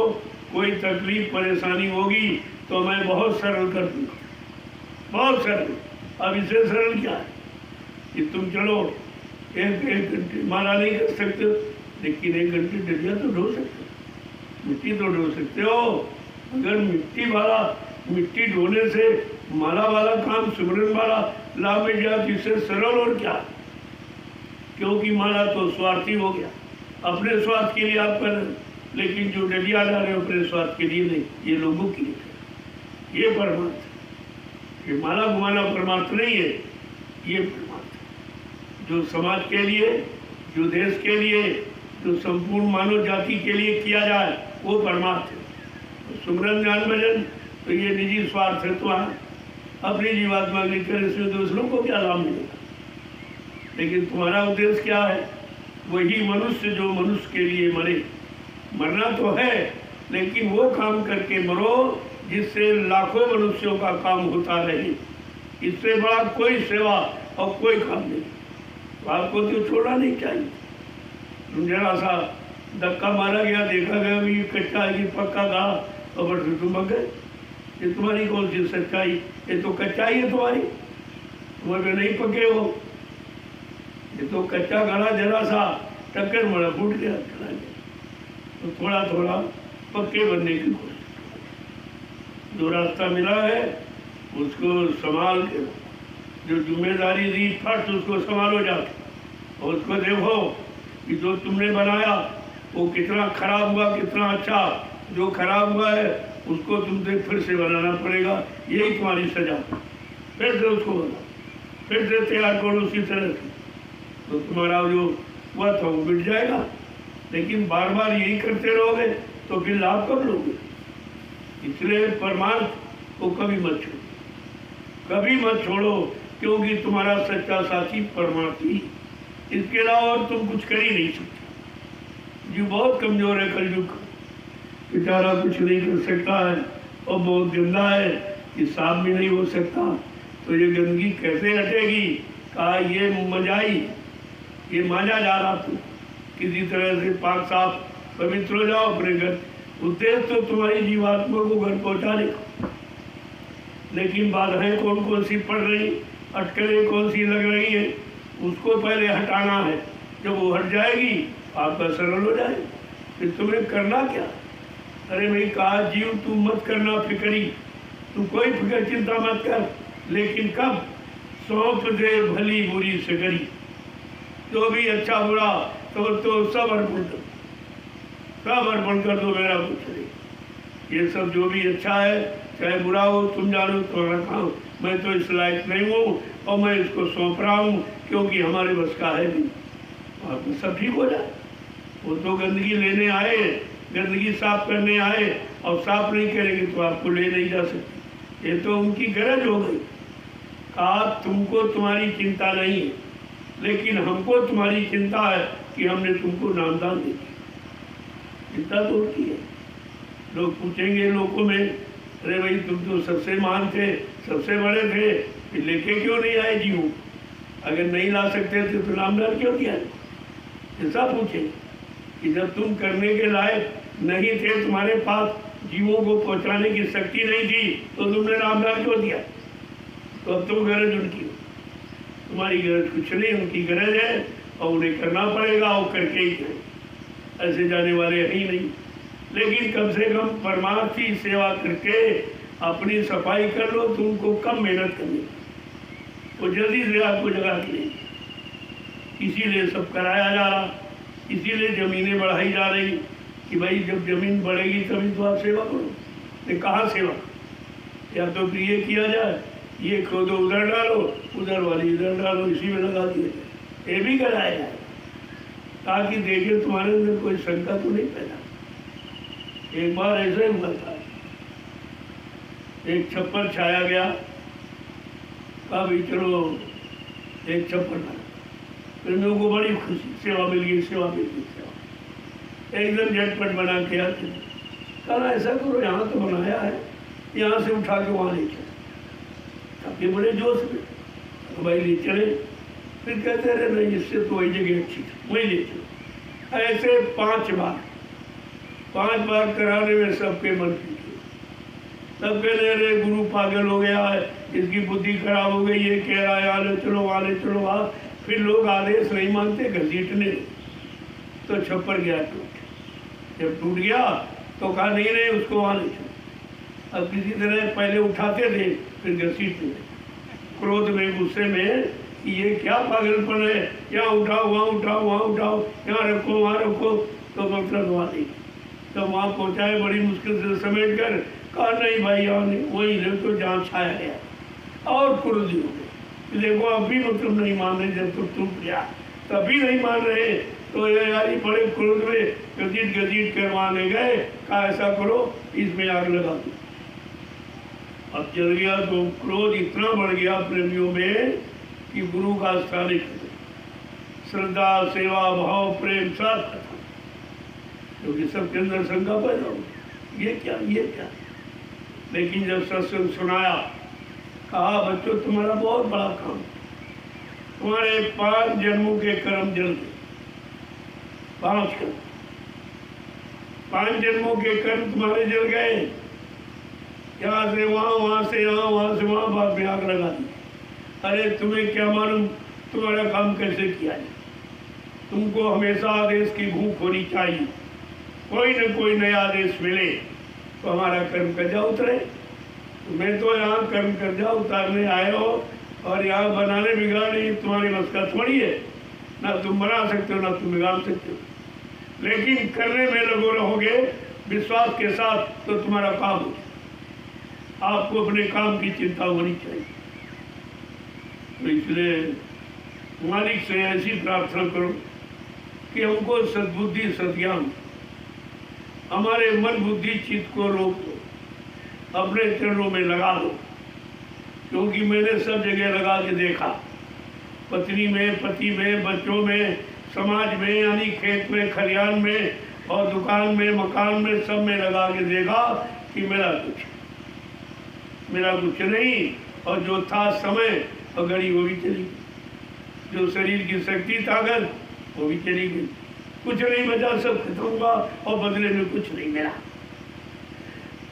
कोई तकलीफ परेशानी होगी तो मैं बहुत सरल कर दूँगा, बहुत सरल। अब इससे सरल क्या है कि तुम चलो एक घंटे माला नहीं कर सकते, लेकिन 1 घंटे डलिया तो ढो सकते हो, मिट्टी तो ढो सकते हो। अगर मिट्टी ढोने से माला वाला काम, सिमरन वाला लाभ मिल जाए, तो इससे सरल और क्या। क्योंकि माला तो स्वार्थी हो गया, अपने स्वार्थ के लिए आप कर रहे, लेकिन जो डलिया ला रहे हो अपने स्वार्थ के लिए नहीं, ये लोगों के लिए। ये परमार्थ, ये माला घुमाना परमार्थ नहीं है, ये परमार्थ जो समाज के लिए, जो देश के लिए, जो संपूर्ण मानव जाति के लिए किया जाए, वो परमार्थ है। सुमरन ज्ञान भजन तो ये निजी स्वार्थ है, तो अपनी जीवात्मा लेकर इसमें दूसरों को क्या लाभ मिलेगा। लेकिन तुम्हारा उद्देश्य क्या है? वही मनुष्य जो मनुष्य के लिए मरे। मरना तो है, लेकिन वो काम करके मरो जिससे लाखों मनुष्यों का काम होता रहे। इससे बड़ा कोई सेवा और कोई काम नहीं। तो आपको तो छोड़ना नहीं चाहिए। जरा सा धक्का मारा गया, देखा गया भी कच्चा है कि पक्का था, और बट तुम बग गए। ये तुम्हारी कौन सी सच्चाई? ये तो कच्चाई है तुम्हारी, तुम अगर नहीं पके हो। ये तो कच्चा घड़ा जरा सा टक्कर मारा फूट गया, तो थोड़ा थोड़ा पक्के बनने की कोशिश। जो रास्ता मिला है उसको संभाल के, जो जिम्मेदारी दी फट उसको संभालो जाके, और उसको देखो कि जो तुमने बनाया वो कितना खराब हुआ कितना अच्छा। जो खराब हुआ है उसको तुमसे फिर से बनाना पड़ेगा, यही तुम्हारी सजा। फिर से उसको बनाओ, फिर से तैयार करो उसी तरह से, तो तुम्हारा जो हुआ था वो मिट जाएगा। लेकिन बार बार यही करते रहोगे तो फिर लाभ कब लोगे? इसलिए परमार्थ को कभी मत छोड़ो, कभी मत छोड़ो, क्योंकि तुम्हारा सच्चा साथी परमार्थ ही। इसके अलावा और तुम कुछ कर ही नहीं सकते। जो बहुत कमजोर है कलयुग का, बेचारा कुछ नहीं कर सकता है और बहुत गंदा है कि साफ भी नहीं हो सकता। तो ये गंदगी कैसे हटेगी? कहा ये मजाई, ये मांझा जा रहा तू, किसी तरह से पाक साफ पवित्र हो जाओ अपने घर। उद्देश्य तो तुम्हारी जीवात्मा को घर पहुंचाने का, लेकिन बाधाएं कौन कौन सी पड़ रही, अटकलें कौन सी लग रही है, उसको पहले हटाना है। जब वो हट जाएगी आपका सरल हो जाएगा। फिर तुम्हें करना क्या? अरे भाई कहा जीव तू मत करना फिक्री, तू कोई फिक्र चिंता मत कर, लेकिन कब? सौंप दे भली बुरी से करी। जो भी अच्छा बुरा तो सब अर्पण कर, सब अर्पण कर दो, मेरा कुछ नहीं। ये सब जो भी अच्छा है चाहे बुरा हो तुम जानो, तुम्हारा काम। मैं तो इस लायक नहीं हूँ और मैं इसको सौंप रहा हूँ, क्योंकि हमारे बस का है नहीं। आपको सब ठीक हो जाए। वो तो गंदगी लेने आए, गंदगी साफ करने आए, और साफ नहीं करेंगे तो आपको ले नहीं जा सकते। ये तो उनकी गरज हो गई। कहा तुमको तुम्हारी चिंता नहीं है, लेकिन हमको तुम्हारी चिंता है कि हमने तुमको नामदान दी। चिंता तो होती है। लोग पूछेंगे लोगों में, अरे भाई तुम तो सबसे महान थे, सबसे बड़े थे, फिर लेके क्यों नहीं आए जीव? अगर नहीं ला सकते थे तो नामदान क्यों दिया? ऐसा पूछेंगे कि जब तुम करने के लायक नहीं थे, तुम्हारे पास जीवों को पहुंचाने की शक्ति नहीं थी, तो तुमने नामदान क्यों दिया? तो अब तो गरज उनकी, तुम्हारी गरज कुछ नहीं, उनकी गरज है और उन्हें करना पड़ेगा, और करके ही करें। ऐसे जाने वाले हैं ही नहीं। लेकिन कम से कम परमार्थ की सेवा करके अपनी सफाई कर लो, तो उनको कम मेहनत करनी, वो जल्दी से आपको जगा के देंगे। इसीलिए सब कराया जा रहा, इसीलिए जमीनें बढ़ाई जा रही कि भाई जब जमीन बढ़ेगी तभी तो आप सेवा करो। तो कहाँ सेवा? या तो फिर ये किया जाए, ये खोदो उधर डालो, उधर वाली इधर डालो, इसी में लगा दिए, ये भी कराया जाए, ताकि देखे तुम्हारे अंदर कोई शंका तो नहीं पैदा। एक बार ऐसा ही हुआ था, एक छप्पर छाया गया, कहा भाई चलो एक छप्पर बना। फिर मेरे को बड़ी खुशी, सेवा मिल गई, सेवा मिल गई, सेवा एकदम झटपट बना के आते। कहा ऐसा करो, यहाँ तो बनाया है, यहाँ से उठा के वहाँ ले चले। अपने बड़े जोश में तो भाई ले चले। फिर कहते रहे नहीं, इससे तो वही जगह अच्छी थी, वही ले चले। ऐसे 5 बार कराने में सबके मन की, सब कहने अरे गुरु पागल हो गया है, इसकी बुद्धि खराब हो गई, ये कह रहा है आले चलो आले चलो आ। फिर लोग आदेश नहीं मानते, घसीटने, तो छप्पर गया टूट। जब टूट गया तो कहा नहीं नहीं उसको वहाँ ले चलो। अब किसी तरह पहले उठाते थे, फिर घसीटते थे, क्रोध में गुस्से में कि ये क्या पागलपन है, यहाँ उठाओ वहाँ उठाओ वहाँ उठाओ, यहाँ रखो वहाँ रखो, तो मतलब वहाँ नहीं। तो वहाँ पहुँचाए बड़ी मुश्किल से समेट कर। कहा नहीं भाई यहाँ नहीं, वहीं रहे तो जहाँ छाया गया। और क्रोधी हो गए, देखो अभी मतलब नहीं मान रहे, जब तक टूट गया तभी नहीं मान रहे, तो यार बड़े क्रोध में घसीट करवाने गए। कहा ऐसा करो, इसमें आग लगा दो। अब चल गया तो क्रोध इतना बढ़ गया प्रेमियों में कि गुरु का स्थान, श्रद्धा सेवा भाव प्रेम सब खत्म, क्योंकि सबके अंदर शंका पैदा हो, ये क्या ये क्या। लेकिन जब सत्संग सुनाया, कहा बच्चों तुम्हारा बहुत बड़ा काम, तुम्हारे 5 जन्मों के कर्म जल गए। 5 जन्मों के कर्म तुम्हारे जल गए। यहाँ से वहाँ, वहाँ से यहाँ, वहाँ से वहाँ, बात में आग लगा दी। अरे तुम्हें क्या मालूम तुम्हारा काम कैसे किया जाए। तुमको हमेशा आदेश की भूख होनी चाहिए, कोई न कोई नया आदेश मिले तो हमारा कर्म कर्जा उतरे। मैं तो यहाँ कर्म कर्जा उतारने आए हो और यहाँ बनाने बिगाड़ने तुम्हारी बस का थोड़ी है। ना तुम बना सकते हो ना तुम बिगाड़ सकते हो, लेकिन करने में लगो रहोगे विश्वास के साथ तो तुम्हारा काम हो। आपको अपने काम की चिंता होनी चाहिए। तो इसलिए मालिक से ऐसी प्रार्थना करो कि हमको सद्बुद्धि सद्ज्ञान, हमारे मन बुद्धि चित्त को रोक दो, अपने चरणों में लगा दो। क्योंकि मैंने सब जगह लगा के देखा, पत्नी में, पति में, बच्चों में, समाज में, यानी खेत में, खलिहान में और दुकान में, मकान में, सब में लगा के देखा कि मेरा कुछ नहीं। और जो था समय और घड़ी वो भी चली गई, जो शरीर की शक्ति ताकत वो भी चली गई, कुछ नहीं बचा, सब खत्म हुआ और बदले में कुछ नहीं मिला।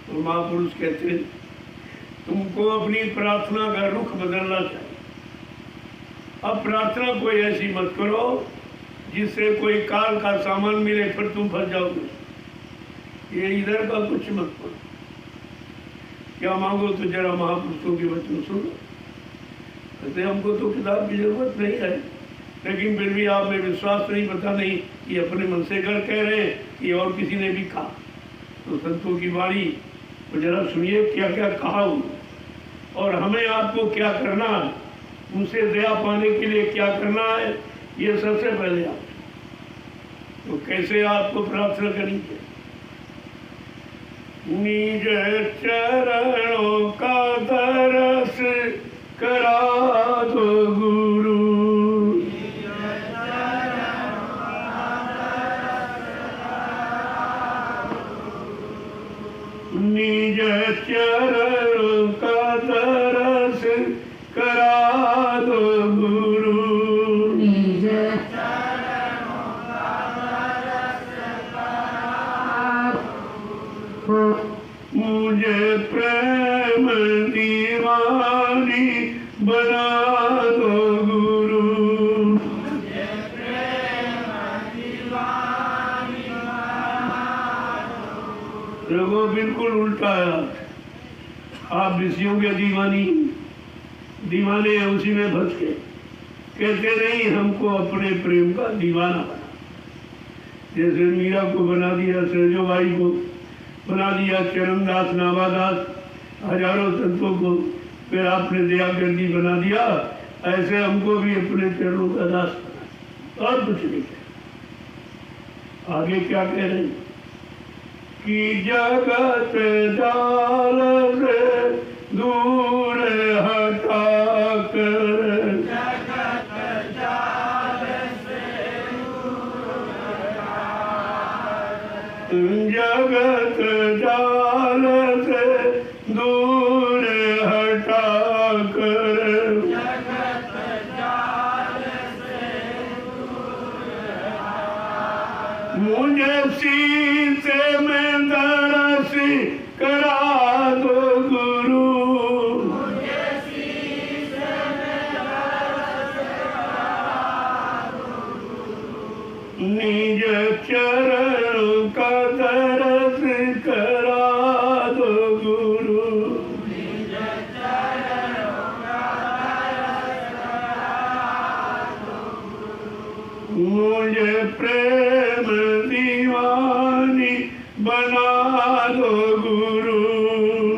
तो महापुरुष कहते हैं तुमको अपनी प्रार्थना का रुख बदलना चाहिए। अब प्रार्थना कोई ऐसी मत करो जिससे कोई काल का सामान मिले फिर तुम फंस जाओगे। ये इधर का कुछ मत करो। क्या मांगो तो जरा महापुरुषों के वचन सुनो। कहते हमको तो किताब की जरूरत नहीं है, लेकिन फिर भी आप में विश्वास नहीं, पता नहीं कि अपने मन से गढ़ कह रहे हैं कि और किसी ने भी कहा। तो संतों की वाणी तो जरा सुनिए क्या क्या कहा उन्होंने और हमें आपको क्या करना है, उनसे दया पाने के लिए क्या करना है, ये सबसे पहले आप तो कैसे आपको प्रार्थना करनी चाहिए। निज चरणों का दरस करा दो गुरु, निज चरणों का दरस करा दो गुरु, निज चरणों का दरस करा दो, मुझे प्रेम दीवानी बना दो गुरु, मुझे प्रेम दीवानी बना दो। वो बिल्कुल उल्टा है। आप विषयों के दीवाने हैं, उसी में फंस के कहते नहीं हमको अपने प्रेम का दीवाना बना। जैसे मीरा को बना दिया, सरजोबाई को बना दिया, चरणदास, नावादास, हजारों संतों को फिर आपने दया कर दी बना दिया, ऐसे हमको भी अपने चरणों का दास बना और कुछ नहीं। आगे क्या कह रहे हैं कि जगत जाल से दूर हटा कर, जगत जाल से दूर हटा कर, जगत जाल से दूर हटा कर, जगत जाल से दूर हटा कर, मुझे शीशे में दरस करा दो गुरु, मुझे शीशे में दरस करा दो गुरु, निज चरण का दरस करा दो गुरु, निज चरण का दरस करा दो गुरु, मुझे प्रेम दीवानी बना दो गुरु,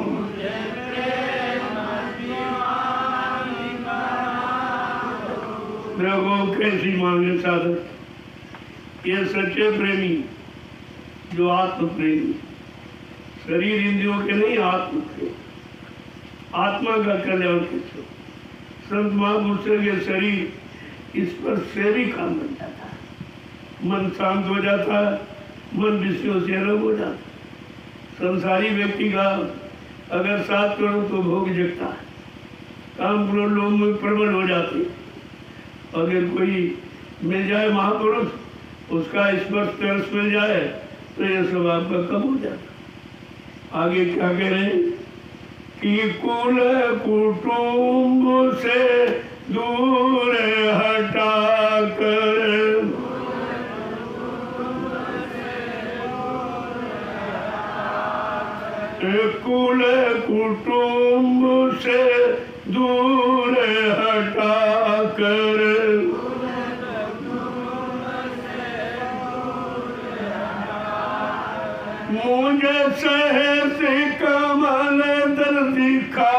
मुझे प्रेम दीवानी बना दो। देखो कैसी मांगे साधक, ये सच्चे प्रेमी जो आत्म प्रेमी, शरीर इंद्रियों के नहीं, आत्म के, आत्मा का कल्याण किसको। संत महापुरुषों के शरीर इस पर से भी काम बन जाता है, मन शांत हो जाता है, मन विषयों से अलग हो जाता है। संसारी व्यक्ति का अगर साथ करो तो भोग जगता है, काम करो लोग में प्रबल हो जाते। अगर कोई मिल जाए महापुरुष, उसका स्पर्श तरस मिल जाए तो यह सब आपका कम हो जाता। आगे क्या कह रहे हैं कि कुल कुटुंब से दूर हटा कर, कुल कुटुंब से दूर हटा कर, मुझे सहस कमल दर दिखा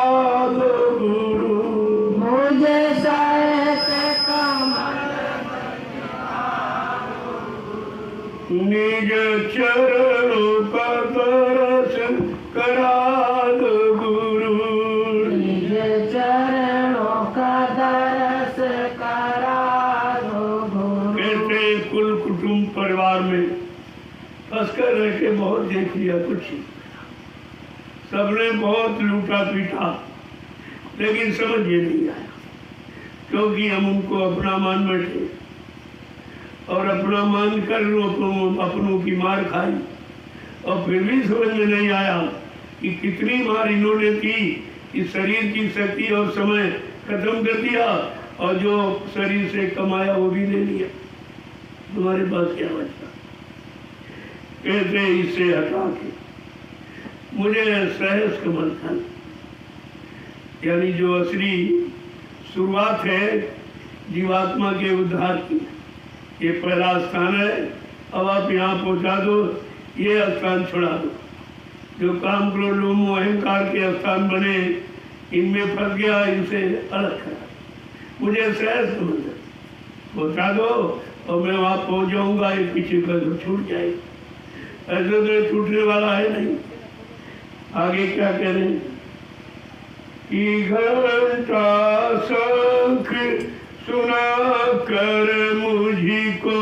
दो गुरु, मुझे सहस कमल दिखा दो गुरु, निज चरणों का दर्शन करा दो गुरु, निज चरणों का दर्श करा दो गुरु। कहते कुल कुटुंब परिवार में फंस कर रह के बहुत देख लिया, कुछ सबने बहुत लूटा पीटा, लेकिन समझ ये नहीं आया, क्योंकि हम उनको अपना मान बैठे और अपना मान कर अपनों की मार खाई, और फिर भी समझ में नहीं आया कि कितनी मार इन्होंने की, इस शरीर की शक्ति और समय खत्म कर दिया, और जो शरीर से कमाया वो भी ले लिया, तुम्हारे पास क्या बचा। कहते इसे हटा के मुझे सहस कमल था, यानी जो असली शुरुआत है जीवात्मा के उद्धार की, ये पहला स्थान है। अब आप यहाँ पहुँचा दो, ये स्थान छोड़ा दो, जो काम क्रोध लोभ मोह अहंकार के स्थान बने इनमें फंस गया, इनसे अलग करा, मुझे सहस कमल पहुँचा दो और मैं वहाँ पहुँच जाऊँगा, ये पीछे कदम छूट जाएगी। ऐसे तो छूटने वाला है नहीं। आगे क्या कह रहे हैं कि घंटा शंख सुना कर मुझी को,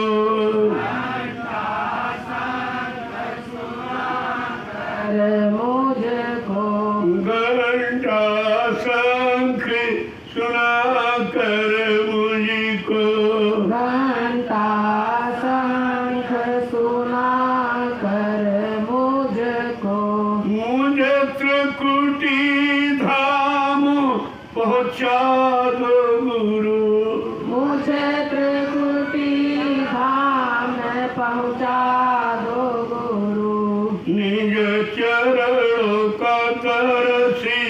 मुझको घंटा शंख सुना कर मुझी को, घंटा शंख सुना कर मुझको, मुझे त्रिकुटी धाम पहुँचा दो गुरु, मुझे त्रिकुटी धाम पहुँचा दो गुरु, निज चरणों का दर्शी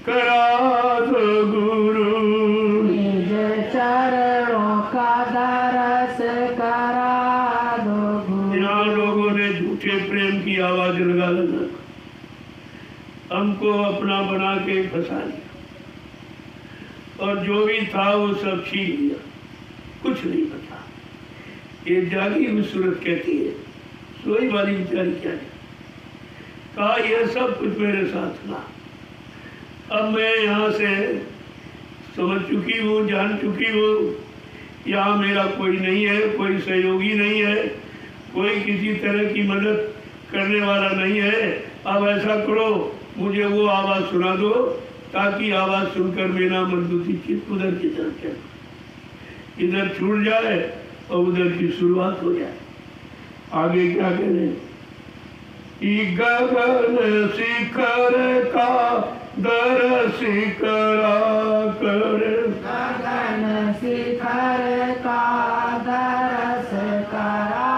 करा दो गुरु, निज चरणों का दर्श करा दो गुरु। यहाँ लोगों ने झूठे प्रेम की आवाज लगा लगा हमको अपना बना के फंसा लिया, और जो भी था वो सब छीन लिया, कुछ नहीं बचा। ये जागी हुई सूरत कहती है, सोई वाली बेचारी क्या है, कहा यह सब कुछ मेरे साथ था, अब मैं यहाँ से समझ चुकी हूँ, जान चुकी हूँ, यहाँ मेरा कोई नहीं है, कोई सहयोगी नहीं है, कोई किसी तरह की मदद करने वाला नहीं है। अब ऐसा करो, मुझे वो आवाज़ सुना दो, ताकि आवाज़ सुनकर मेरा मजबूती चित्त उधर की तरफ चले, इधर छूट जाए और उधर की शुरुआत हो जाए। आगे क्या कह रहे हैं कि गगन शिखर का दर्शी करा कर, गगन शिखर का दर्श करा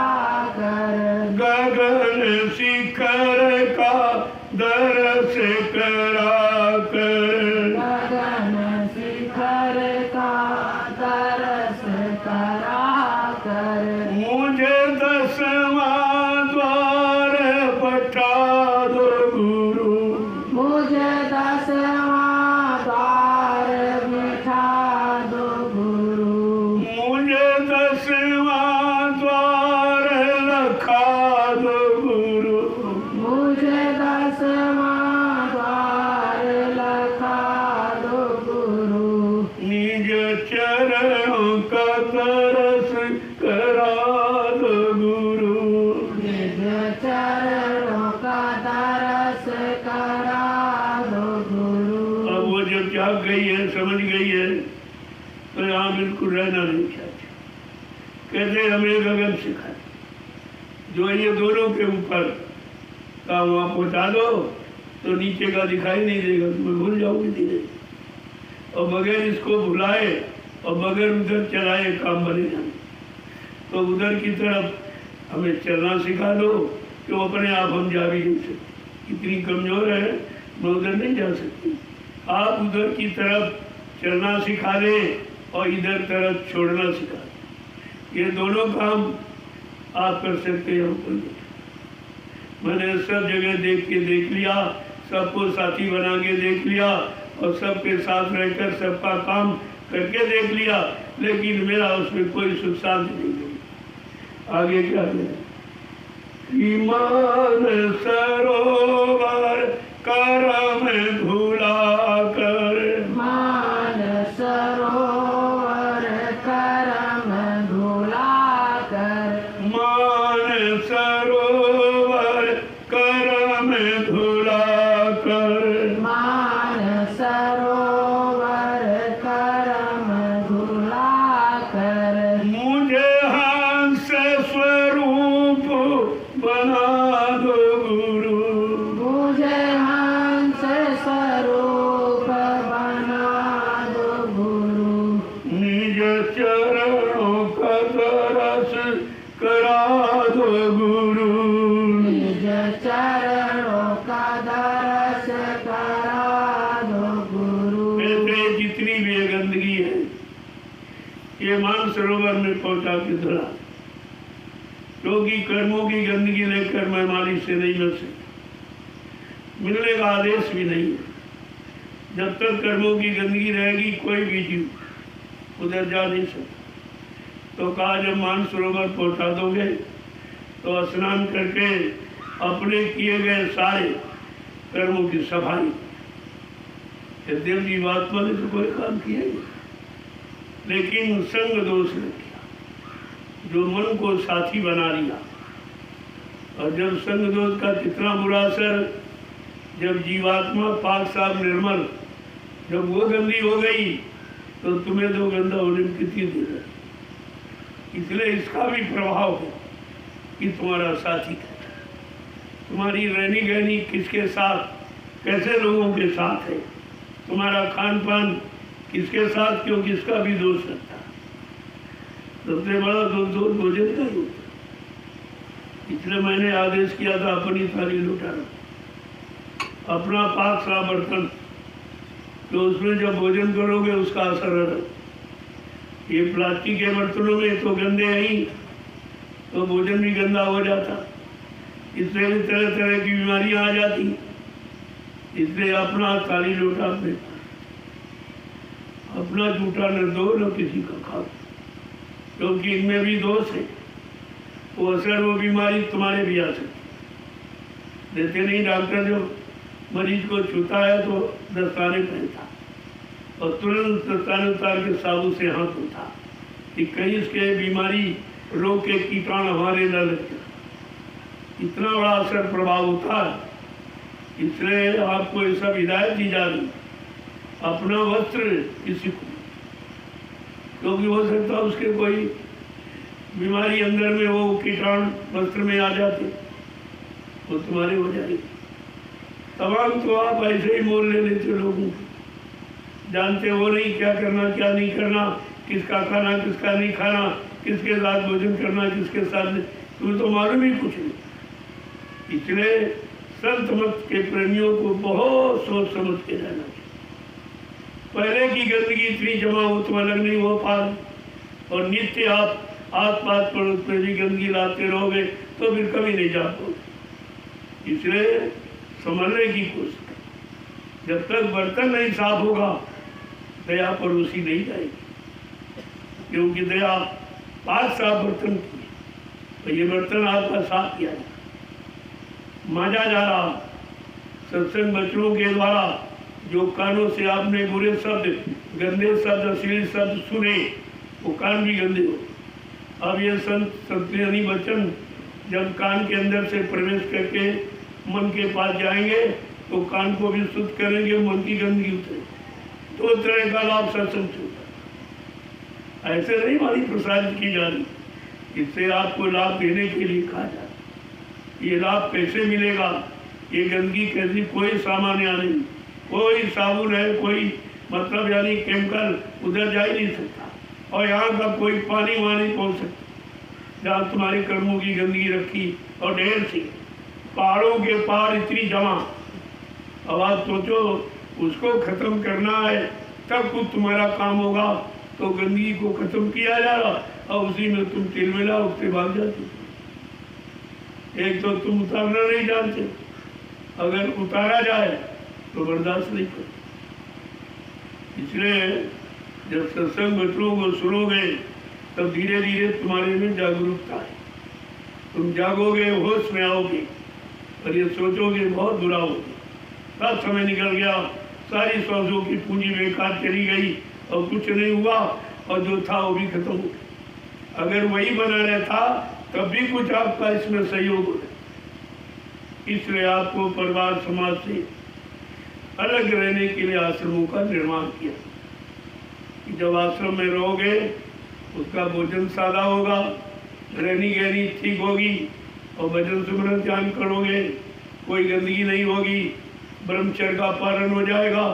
कर, गगन शिखर का दर्श करा कर, गगन शिखर का दर्श करा कर, मुझे 10वां द्वार बता दो गुरु, मुझे 10वां द्वार बिठा दो गुरु, मुझे 10वां द्वार लखा दो गुरु, मुझे 10वां द्वार लखा दो गुरु, निज चरणों का दर्श करा दो गुरु। निज चरणों का दर्श करा दो गुरु। अब वो जब जाग गई है, समझ गई है, तो यहाँ बिल्कुल रहना नहीं चाहती। कहते हमें गगन सिखा, जो ये दोनों के ऊपर का वहाँ पहुँचा दो, तो नीचे का दिखाई नहीं देगा, तुम्हें भूल जाओगे धीरे, और बगैर इसको भुलाए और बगैर उधर चलाए काम बनेगा। तो उधर की तरफ हमें चलना सिखा दो कि वो अपने आप हम जा भी नहीं सकते, इतनी कमज़ोर है मैं उधर नहीं जा सकती। आप उधर की तरफ चलना सिखा दें और इधर तरफ छोड़ना सिखा दें, ये दोनों काम आप कर सकते हैं। मैंने सब जगह देख लिया, सबको साथी बना के देख लिया और सबके साथ रहकर सबका काम करके देख लिया, लेकिन मेरा उसमें कोई सुख शांति नहीं मिली। आगे क्या है? ईमान सरोवर करम धुला कर, मान सरोवर करम धुला कर, मान सरोवर करम धुला कर, मान सरोवर करम धुला कर, मुझे हंस स्वरूप बना दो गुरु, मुझे हंस स्वरूप बना दो गुरु, निज चरणों का दरस करा दो गुरु, निज चरणों का दर्श करा दो गुरु। कहते जितनी भी ये गंदगी है ये मानसरोवर में पहुंचा के धरा, क्योंकि कर्मों की गंदगी लेकर मैं मालिक से नहीं मिल सकता, मिलने का आदेश भी नहीं है। जब तक कर्मों की गंदगी रहेगी कोई भी जीव उधर जा नहीं सकता। तो कहा जब मानसरोवर पहुंचा दोगे तो स्नान करके अपने किए गए सारे कर्मों की सफाई। देव जी महात्मा ने तो कोई काम किया ही नहीं, लेकिन संग दोष ने किया, जो मन को साथी बना लिया। और जब संग दोष का कितना बुरा असर, जब जीवात्मा पाक साफ निर्मल जब वो गंदी हो गई तो तुम्हें तो गंदा होने में कितनी देर है। इसलिए इसका भी प्रभाव है कि तुम्हारा साथी कैसा, तुम्हारी रहनी गहनी किसके साथ, कैसे लोगों के साथ है, तुम्हारा खान पान किसके साथ, क्योंकि इसका भी दोष लगता है। सबसे बड़ा दोष भोजन का ही होता है। इसलिए मैंने आदेश किया था अपनी थाली लुटाना, अपना पाक साफ बर्तन, तो उसमें जब भोजन करोगे उसका असर है। ये प्लास्टिक के बर्तनों में तो गंदे हैं ही, तो भोजन भी गंदा हो जाता, इससे भी तरह तरह की बीमारियां आ जाती। इसलिए अपना थाली लोटा अपने, अपना जूठा न दो न किसी का खाओ, क्योंकि इनमें भी दोष है। वो असर वो बीमारी तुम्हारे भी आ सकती। देते नहीं डॉक्टर, जो मरीज को छूता है तो दस्ताने पहनता और तुरंत दस्ताने उतार के साबुन से हाथ धोता कि कहीं इसके बीमारी रोग के कीटाणु हमारे न लग जाए। इतना बड़ा असर प्रभाव होता है। इसलिए आपको ये सब हिदायत दी जा रही, अपना वस्त्र किसी को, क्योंकि हो सकता है उसके कोई बीमारी अंदर में वो कीटाणु वस्त्र में आ जाते, वो तुम्हारे हो जाएगी। तमाम तो आप ऐसे ही मोल ले लेते लोगों को, जानते हो नहीं क्या करना क्या नहीं करना, किसका खाना किसका नहीं खाना, किसके साथ भोजन करना किसके साथ नहीं, तुम्हें तो मालूम ही कुछ नहीं। इसलिए संत मत के प्रेमियों को बहुत सोच समझ के रहना चाहिए। पहले की गंदगी इतनी जमा हो तुम अलग नहीं हो पाए, और नित्य आप आस पास पड़ोस में भी गंदगी लाते रहोगे तो फिर कभी नहीं जा पाओगे। इसलिए समझने की कोशिश, जब तक बर्तन नहीं साफ होगा दया परोसी नहीं जाएगी, क्योंकि दया पाक साफ बर्तन की, तो ये बर्तन आपका साफ किया जाए, मांजा जा रहा। सत्संग बच्चों के द्वारा जो कानों से आपने बुरे शब्द, गंदे शब्द, अश्लील शब्द सुने, वो कान भी गंदे हो। अब ये संत सत्यानी वचन जब कान के अंदर से प्रवेश करके मन के पास जाएंगे तो कान को भी शुद्ध करेंगे, मन की गंदगी उतरेगी। तो तरह का लाभ सत्संग से होता है। ऐसे नहीं वाणी प्रसारित की जा रही, इससे आपको लाभ देने के लिए कहा जा रहा। ये लाभ कैसे मिलेगा, ये गंदगी कैसी, कोई सामान्य नहीं, कोई साबुन है, कोई मतलब यानी केमिकल उधर जा ही नहीं सकता। और यहाँ का कोई पानी वहाँ नहीं पहुँच सकता जहाँ तुम्हारे कर्मों की गंदगी रखी और ढेर सी पहाड़ों के पार इतनी जमा। अब आप सोचो उसको खत्म करना है तब कुछ तुम्हारा काम होगा, तो गंदगी को खत्म किया जा रहा और उसी में तुम तिलमिला उससे भाग जाते। एक तो तुम उतारना नहीं जानते, अगर उतारा जाए तो बर्दाश्त नहीं करते। इसलिए जब सत्संग वचनों को सुनोगे तब धीरे धीरे तुम्हारे में जागरूकता है, तुम जागोगे, होश में आओगे और ये सोचोगे बहुत बुरा होगा। सब समय निकल गया, सारी सांसों की पूंजी बेकार चली गई और कुछ नहीं हुआ और जो था वो भी खत्म हो गया। अगर वही बना रहता तब भी कुछ आपका इसमें सहयोग हो। इसलिए आपको परिवार समाज से अलग रहने के लिए आश्रमों का निर्माण किया। जब आश्रम में रहोगे उसका भोजन सादा होगा, रहनी गहनी ठीक होगी और भजन सुमरन ध्यान करोगे, कोई गंदगी नहीं होगी, ब्रह्मचर्य का पालन हो जाएगा।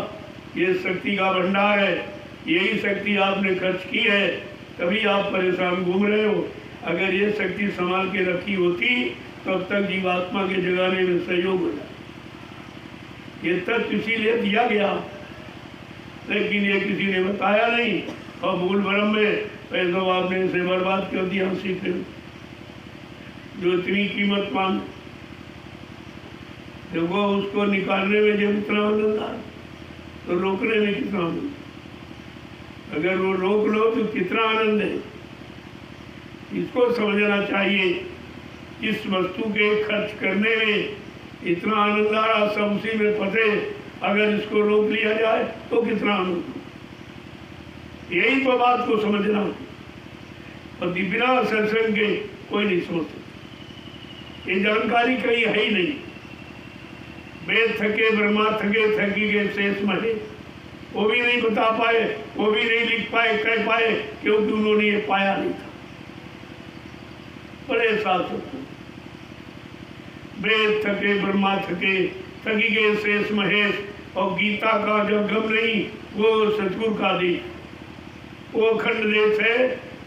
ये शक्ति का भंडार है, यही शक्ति आपने खर्च की है तभी आप परेशान घूम रहे हो। अगर ये शक्ति संभाल के रखी होती तब तक जीवात्मा के जगाने में सहयोग हो जाए। ये तथ्य इसीलिए दिया गया, लेकिन ये किसी ने बताया नहीं और भूल भरम में पैसों आपने इसे बर्बाद कर दिया। सीखे जो इतनी कीमत मान, देखो उसको निकालने में जब इतना आनंद आ तो रोकने में कितना आनंद। अगर वो रोक लो तो कितना आनंद है, इसको समझना चाहिए। इस वस्तु के खर्च करने में इतना आनंद आ रहा, सब उसी में फंसे, अगर इसको रोक लिया जाए तो कितना आनंद। यही तो बात को समझना, और बिना सत्संग के कोई नहीं समझ सकता। ये जानकारी कहीं है ही नहीं। वेद थके ब्रह्मा थके, थकी गए शेष महे, वो भी नहीं बता पाए, वो भी नहीं लिख पाए, कह पाए, क्योंकि उन्होंने ये पाया नहीं था। बड़े शासक वेद थके ब्रह्मा थके, थकी गए शेष महेश, और गीता का जो गम नहीं वो सतगुरु का देश, वो अखंड देश है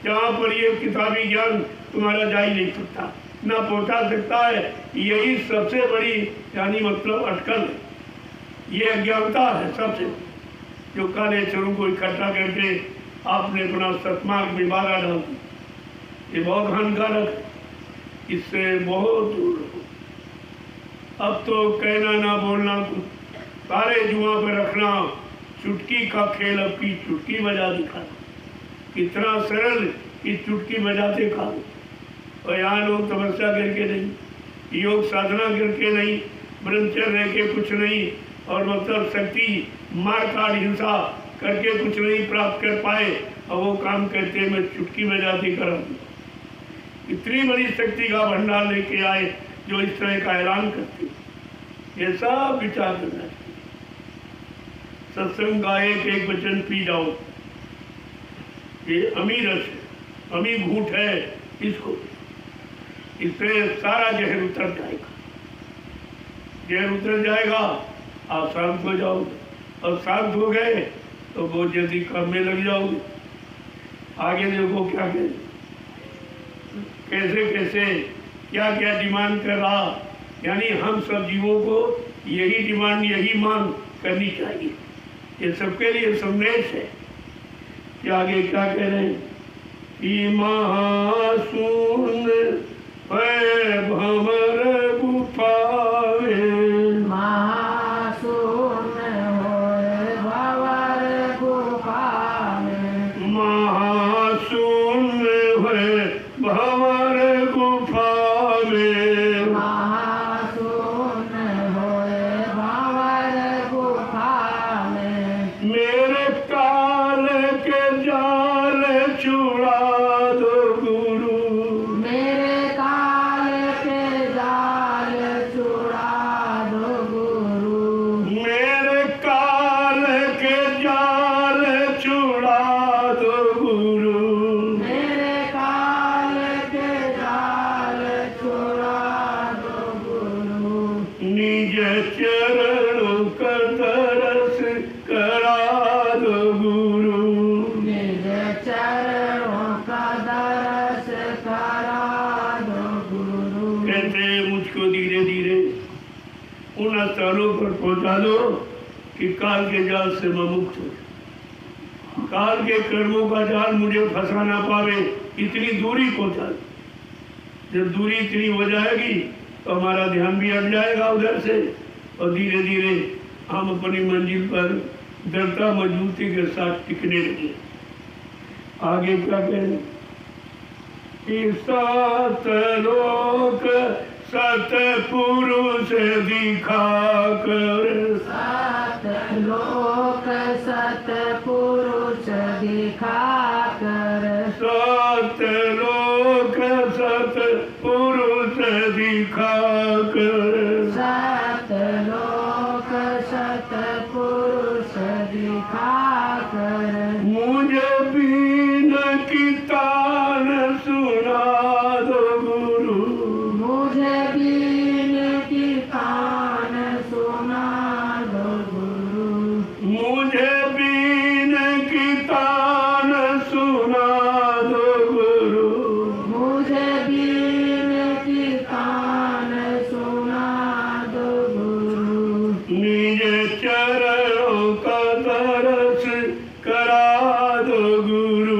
जहाँ पर ये किताबी ज्ञान तुम्हारा जा ही नहीं सकता, ना पहुँचा सकता है। यही सबसे बड़ी यानी मतलब अटकल है, ये अज्ञानता है सबसे, जो काले चरों को इकट्ठा करके आपने अपना सतमार्ग में बाधा डाल दी। ये बहुत हानिकारक है, इससे बहुत दूर रहो। अब तो कहना ना बोलना कुछ, सारे जुआ पे रखना, चुटकी का खेल अब की चुटकी बजा दिखा। कितना सरल कि चुटकी बजाते खा। और यहाँ लोग तपस्या करके नहीं, योग साधना करके नहीं, ब्रह्मचर्य रह के कुछ नहीं, और मतलब शक्ति मार काट हिंसा करके कुछ नहीं प्राप्त कर पाए, और वो काम करते मैं चुटकी बजाती करा। इतनी बड़ी शक्ति का भंडार लेके आए जो इस तरह का ऐलान करते, ये सब विचार करना चाहिए। सत्संग का एक एक वचन पी जाओ, ये अमीर रस है, अमी घूट है, इसको इससे सारा जहर उतर जाएगा। जहर उतर जाएगा, आप शांत हो जाओगे, और शांत हो गए तो बहुत जल्दी काम में लग जाओगे। आगे देखो क्या कहते, कैसे कैसे क्या क्या डिमांड कर रहा, यानी हम सब जीवों को यही डिमांड, यही मांग करनी चाहिए। ये सबके लिए संदेश है कि आगे क्या कह रहे हैं कि महासून भमर गुफावे, महासून होए भंवर गुफावे, महासून है भंवर गुफावे, महासून होए भंवर गुफावे, मेरे काल के जाल छुड़ा दो गुरु, मेरे काल के जाल छुड़ा दो गुरु, मेरे काल के जाल छुड़ा दो गुरु, मेरे काल के जाल छुड़ा दो गुरु, निज चरण का दरस करा दो गुरु, निज चरण मुझको धीरे धीरे उन स्थानों पर पहुंचा दो कि काल के जाल से मैं मुक्त हो। काल के कर्मों का जाल मुझे फंसा ना पावे, इतनी दूरी पहुंचा दो। जब दूरी इतनी हो जाएगी तो हमारा ध्यान भी हट जाएगा उधर से, और धीरे धीरे हम अपनी मंजिल पर दृढ़ता मजबूती के साथ टिकने लगे। आगे क्या कहें? सात लोक सतपुरुष दिखा कर, सात लोक सतपुरुष दिखा कर, सात लोक सतपुरुष दिखा कर, सात लोक सतपुरुष दिखा कर, मुझे बीन की तान सुना दो गुरु, मुझे बीन की तान सुना दो गुरु, मुझे बीन की तान सुना दो गुरु, मुझे बीन की तान सुना दो गुरु, निज चरणों का दर्श करा दो गुरु।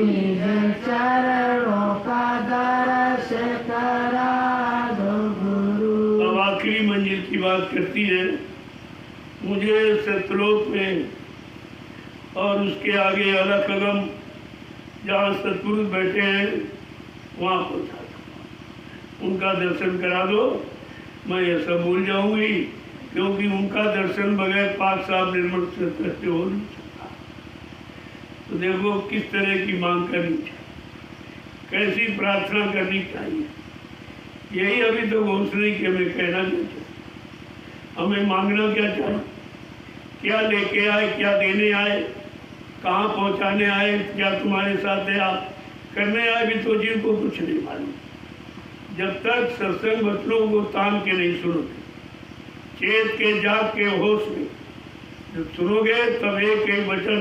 निज चरणों का दर्श करा दो गुरु। अब आखिरी मंजिल की बात करती है, मुझे सतलोक में और उसके आगे अलग अगम जहाँ सतपुरुष बैठे हैं वहाँ पहुँचा दो, उनका दर्शन करा दो। मैं ऐसा भूल जाऊंगी, क्योंकि उनका दर्शन बगैर पाक साहब निर्मल से हो नहीं सकता। तो देखो किस तरह की मांग करनी चाहिए, कैसी प्रार्थना करनी चाहिए। यही अभी तो घोषणा की हमें कहना चाहिए। हमें मांगना क्या चाहिए, क्या लेके आए, क्या देने आए, कहाँ पहुँचाने आए, क्या तुम्हारे साथ है आप करने आए, भी तो जीव को कुछ नहीं मालूम। जब तक सत्संग वचनों को तान के नहीं सुनोगे, चेत के जाग के होश में जब सुनोगे, तब एक एक वचन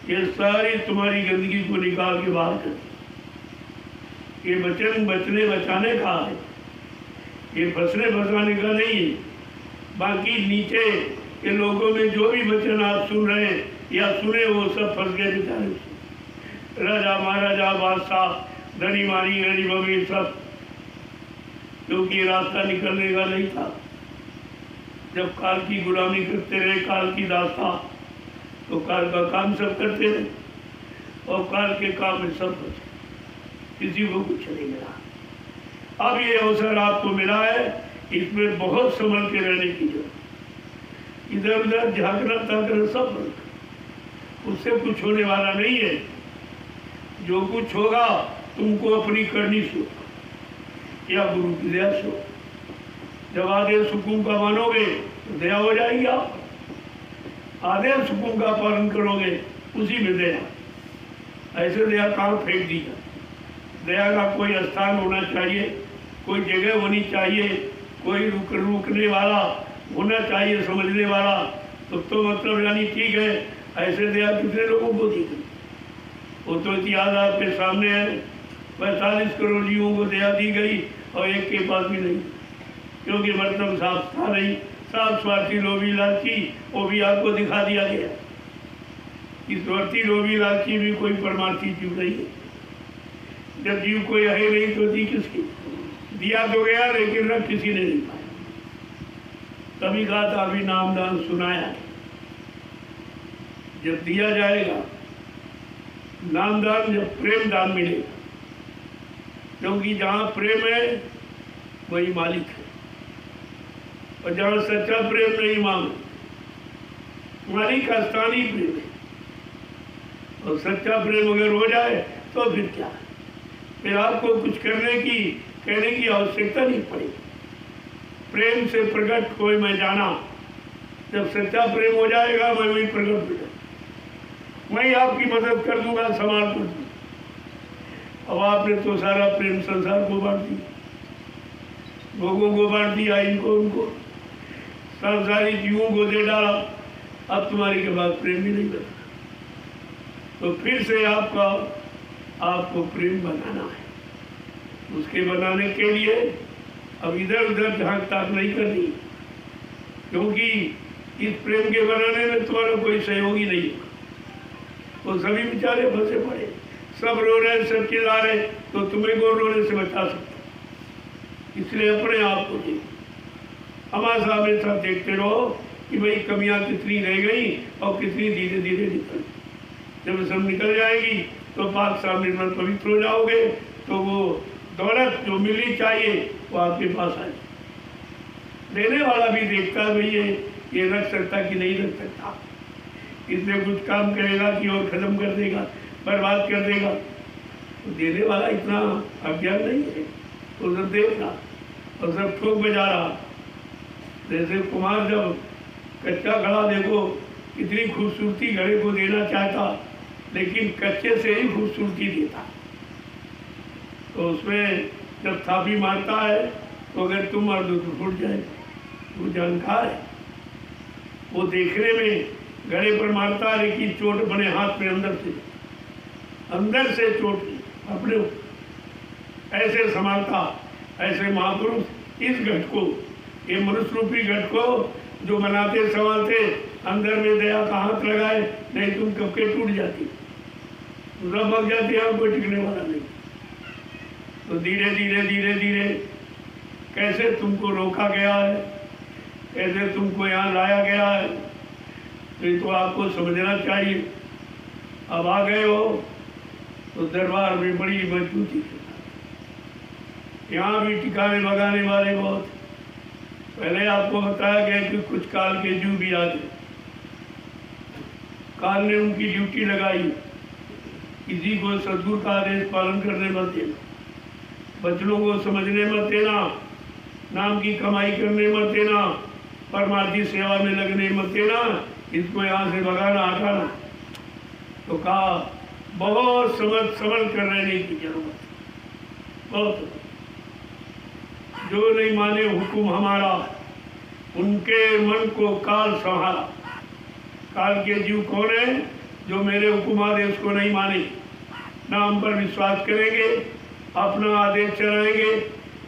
ये सारी तुम्हारी गंदगी को निकाल के बाहर कर। ये वचन बचने बचाने का है, ये फंसने फंसाने का नहीं है। बाकी नीचे के लोगों में जो भी वचन आप सुन रहे हैं या सुने, वो सब फंस गए बेचारे। राजा महाराजा बादशाह धनी मानी गरीब अमीर सब, क्योंकि रास्ता निकलने का नहीं था। जब काल की गुलामी करते रहे, काल की दास्ता, तो काल का काम सब करते रहे, और काल के काम में सब बचे, किसी को कुछ नहीं मिला। अब ये अवसर आपको मिला है, इसमें बहुत संभल के रहने की जरूरत। इधर उधर झांकना ताकना सब बंद, उससे कुछ होने वाला नहीं है। जो कुछ होगा तुमको अपनी करनी सो या गुरु की दया सो। जब आदेश हुकुम का मानोगे तो दया हो जाएगी। आप आदेश हुकुम का पालन करोगे, उसी में दया। ऐसे दया कहाँ फेंक दी जाए। दया का कोई स्थान होना चाहिए, कोई जगह होनी चाहिए, कोई रुकने वाला होना चाहिए, समझने वाला। तो मतलब यानी ठीक है, ऐसे दया कितने लोगों को दी गई। वो तो इतिहास आपके सामने है, 45 करोड़ जीवों को दया दी गई और एक के पास भी नहीं, क्योंकि मतलब साफ था नहीं। साफ स्वार्थी लोभी लालची, वो भी आपको दिखा दिया गया। इस स्वार्थी लोभी लालची भी कोई परमार्थी जीव नहीं है। जब जीव कोई है नहीं तो दी किसकी? दिया तो गया, लेकिन रख किसी ने नहीं पाया। तभी कहा था अभी नामदान सुनाया। जब दिया जाएगा नामदान, जब प्रेम दान मिलेगा, क्योंकि जहाँ प्रेम है वही मालिक है, और जहाँ सच्चा प्रेम नहीं मांग, मालिक का स्थान ही प्रेम है। और सच्चा प्रेम अगर हो जाए तो फिर क्या, फिर आपको कुछ कहने की आवश्यकता नहीं पड़ेगी। प्रेम से प्रकट कोई मैं जाना, जब सच्चा प्रेम हो जाएगा मैं वही प्रकट हो जाऊँ, मैं ही आपकी मदद कर दूंगा, संभाल कर दूंगा। अब आपने तो सारा प्रेम संसार को बांट दिया, लोगों को बांट दिया, इनको उनको, संसारी जीवों को दे डाला। अब तुम्हारी के बाद प्रेम ही नहीं बचा। तो फिर से आपको प्रेम बनाना है। उसके बनाने के लिए अब इधर उधर झांक ताक नहीं करनी, क्योंकि इस प्रेम के बनाने में तुम्हारा कोई सहयोगी नहीं है। वो सभी बेचारे फंसे पड़े, सब रो रहे, सब चिल्ला रहे, तो तुम्हें कौन रोने से बचा सकता। इसलिए अपने आप को देखो, हमारे साथ देखते रहो कि भाई कमियां कितनी रह गई और कितनी धीरे धीरे निकल। जब सब निकल जाएगी तो पाक साफ निर्मल पवित्र हो जाओगे, तो वो दौलत जो मिलनी चाहिए वो आपके पास आएगी। देने वाला भी देखता है भाई ये रख सकता कि नहीं रख सकता, इसमें कुछ काम करेगा कि और खत्म कर देगा, बर्बाद कर देगा। तो देने वाला इतना अज्ञान नहीं है, तो सब देख रहा और सब ठोक बजा रहा। जैसे कुमार जब कच्चा घड़ा देखो कितनी खूबसूरती घड़े को देना चाहता, लेकिन कच्चे से ही खूबसूरती देता। तो उसमें जब थापी मारता है तो अगर तुम मार दो तो फूट जाए। वो जानकार है, वो देखने में घड़े पर मारता है, लेकिन चोट अपने हाथ में अंदर से चोट अपने ऐसे संभालता। ऐसे महापुरुष इस घट को, ये मनुष्य रूपी घट को जो बनाते संभालते, अंदर में दया का हाथ लगाए, नहीं तुम कब के टूट जाती, सब मग जाती है, कोई टिकने वाला नहीं। तो धीरे धीरे धीरे धीरे कैसे तुमको रोका गया है, कैसे तुमको यहाँ लाया गया है, तो ये तो आपको समझना चाहिए। अब आ गए हो तो दरबार में बड़ी मजबूती है, यहाँ भी ठिकाने लगाने वाले बहुत। पहले आपको बताया गया कि कुछ काल के जू भी आ गए, काल ने उनकी ड्यूटी लगाई, किसी को सदगुरु का आदेश पालन करने मत देना, बच्चों को समझने मत देना, नाम की कमाई करने मत देना, परमार्थी सेवा में लगने मत देना, इसको यहाँ से भगाना हटाना। तो कहा बहुत समझ कर रहने की जरूरत, बहुत। जो नहीं माने हुक्म हमारा, उनके मन को काल संहारा। काल के जीव कौन है? जो मेरे हुक्म आदेश को नहीं माने, ना हम पर विश्वास करेंगे, अपना आदेश चलाएंगे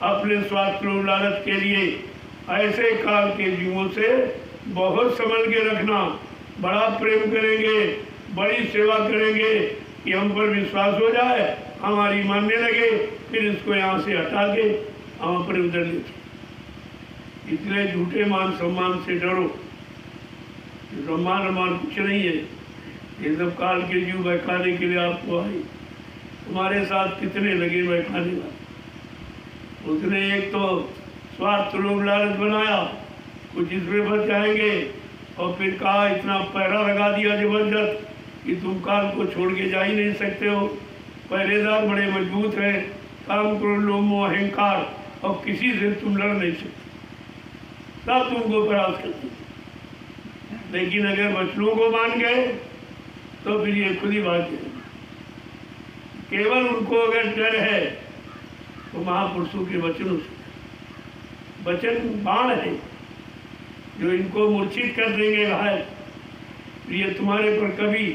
अपने स्वार्थ और लालच के लिए। ऐसे काल के जीवों से बहुत संभल के रखना। बड़ा प्रेम करेंगे, बड़ी सेवा करेंगे कि हम पर विश्वास हो जाए, हमारी मानने लगे, फिर इसको यहाँ से हटा के हम अपने उधर लेते। इसलिए झूठे मान सम्मान से डरो, सम्मान कुछ नहीं है। ये सब काल के जीव बहकाने के लिए आपको आए। तुम्हारे साथ कितने लगे बहकाने वाले। उसने एक तो स्वार्थ लोभ लालच बनाया, कुछ इसमें बच जाएंगे, और फिर कहा इतना पहरा लगा दिया जबरदस्त कि तुम काल को छोड़ के जा ही नहीं सकते हो। पहरेदार बड़े मजबूत हैं, काम क्रोध लोभ मोह अहंकार, और किसी से तुम लड़ नहीं सकते, तब तुमको परास्त करते। लेकिन अगर वचनों को मान गए तो फिर ये खुद ही बात है। केवल उनको अगर डर है तो महापुरुषों के वचनों से, वचन बाण है जो इनको मूर्छित कर देंगे घायल। ये तुम्हारे पर कभी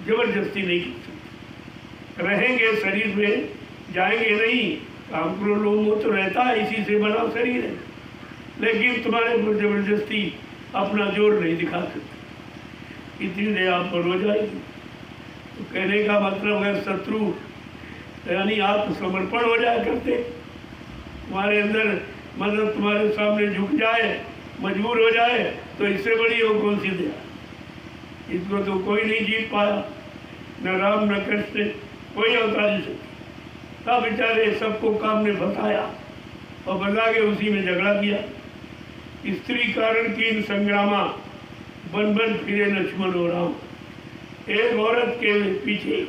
जबरदस्ती नहीं कर सकते। रहेंगे शरीर में, जाएंगे नहीं। काम करो लोग तो रहता है, इसी से बना शरीर है, लेकिन तुम्हारे पर जबरदस्ती अपना जोर नहीं दिखा सकते। इतनी दया आप पर हो जाएगी। तो कहने का मतलब है शत्रु यानी आप समर्पण हो जाए करते, तुम्हारे अंदर मतलब तुम्हारे सामने झुक जाए, मजबूर हो जाए, तो इससे बड़ी हो कौन सी दया। इसको तो कोई नहीं जीत पाया, न राम न कृष्ण, कोई अवतार नहीं सकता। तब बेचारे सबको काम ने बताया और बता के उसी में झगड़ा किया। स्त्री कारण की संग्रामा, बन बन फिरे लक्ष्मण और राम। एक औरत के पीछे,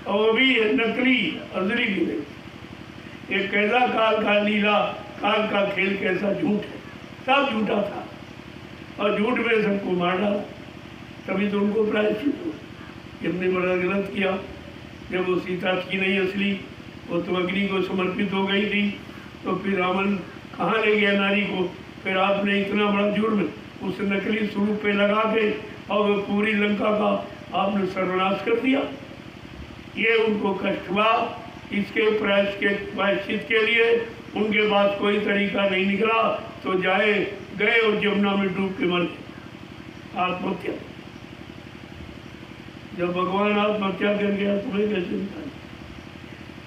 और वो भी नकली अजरी भी नहीं। एक कैसा काल का लीला, काल का खेल कैसा झूठ है, सब झूठा था और झूठ में सबको मार डाला। तभी तो उनको प्रायश्चित हुआ कि हमने बड़ा गलत किया। जब वो सीता थी नहीं असली, वो तो अग्नि को समर्पित हो गई थी, तो फिर रावण कहाँ ले गया नारी को। फिर आपने इतना बड़ा जुर्म उस नकली स्वरूप पे लगा के और वो पूरी लंका का आपने सर्वनाश कर दिया। ये उनको कष्ट हुआ। इसके प्रायश्चित के लिए उनके पास कोई तरीका नहीं निकला तो गए और यमुना में डूब के मर गए, आत्महत्या। जब भगवान आत्महत्या कर गया तुम्हें कैसे बताए,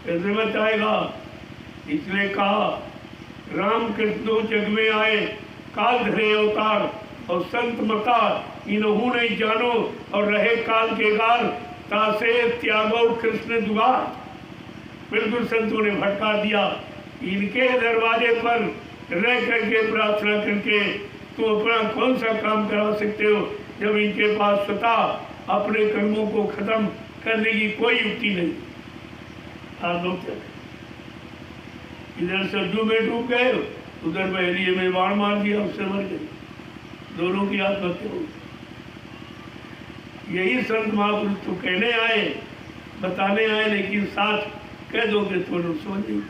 कैसे बचाएगा? इसलिए कहा राम कृष्ण दो जग में आए, काल धरे अवतार और संत मता इनहु नहीं जानो, और रहे काल के गाल तासे त्यागो कृष्ण दुआर। बिल्कुल संतों ने भटका दिया। इनके दरवाजे पर रह करके प्रार्थना करके तुम अपना कौन सा काम करा सकते हो, जब इनके पास स्वतः अपने कर्मों को खत्म करने की कोई युक्ति नहीं। इधर सरजू में डूब गए, उधर बहलिए में बाण मार दिया, उससे मर गए, दोनों की आत्महत्या हो। यही संत महापुरुष तो कहने आए, बताने आए, लेकिन साथ कह दोगे तो नुकसान नहीं।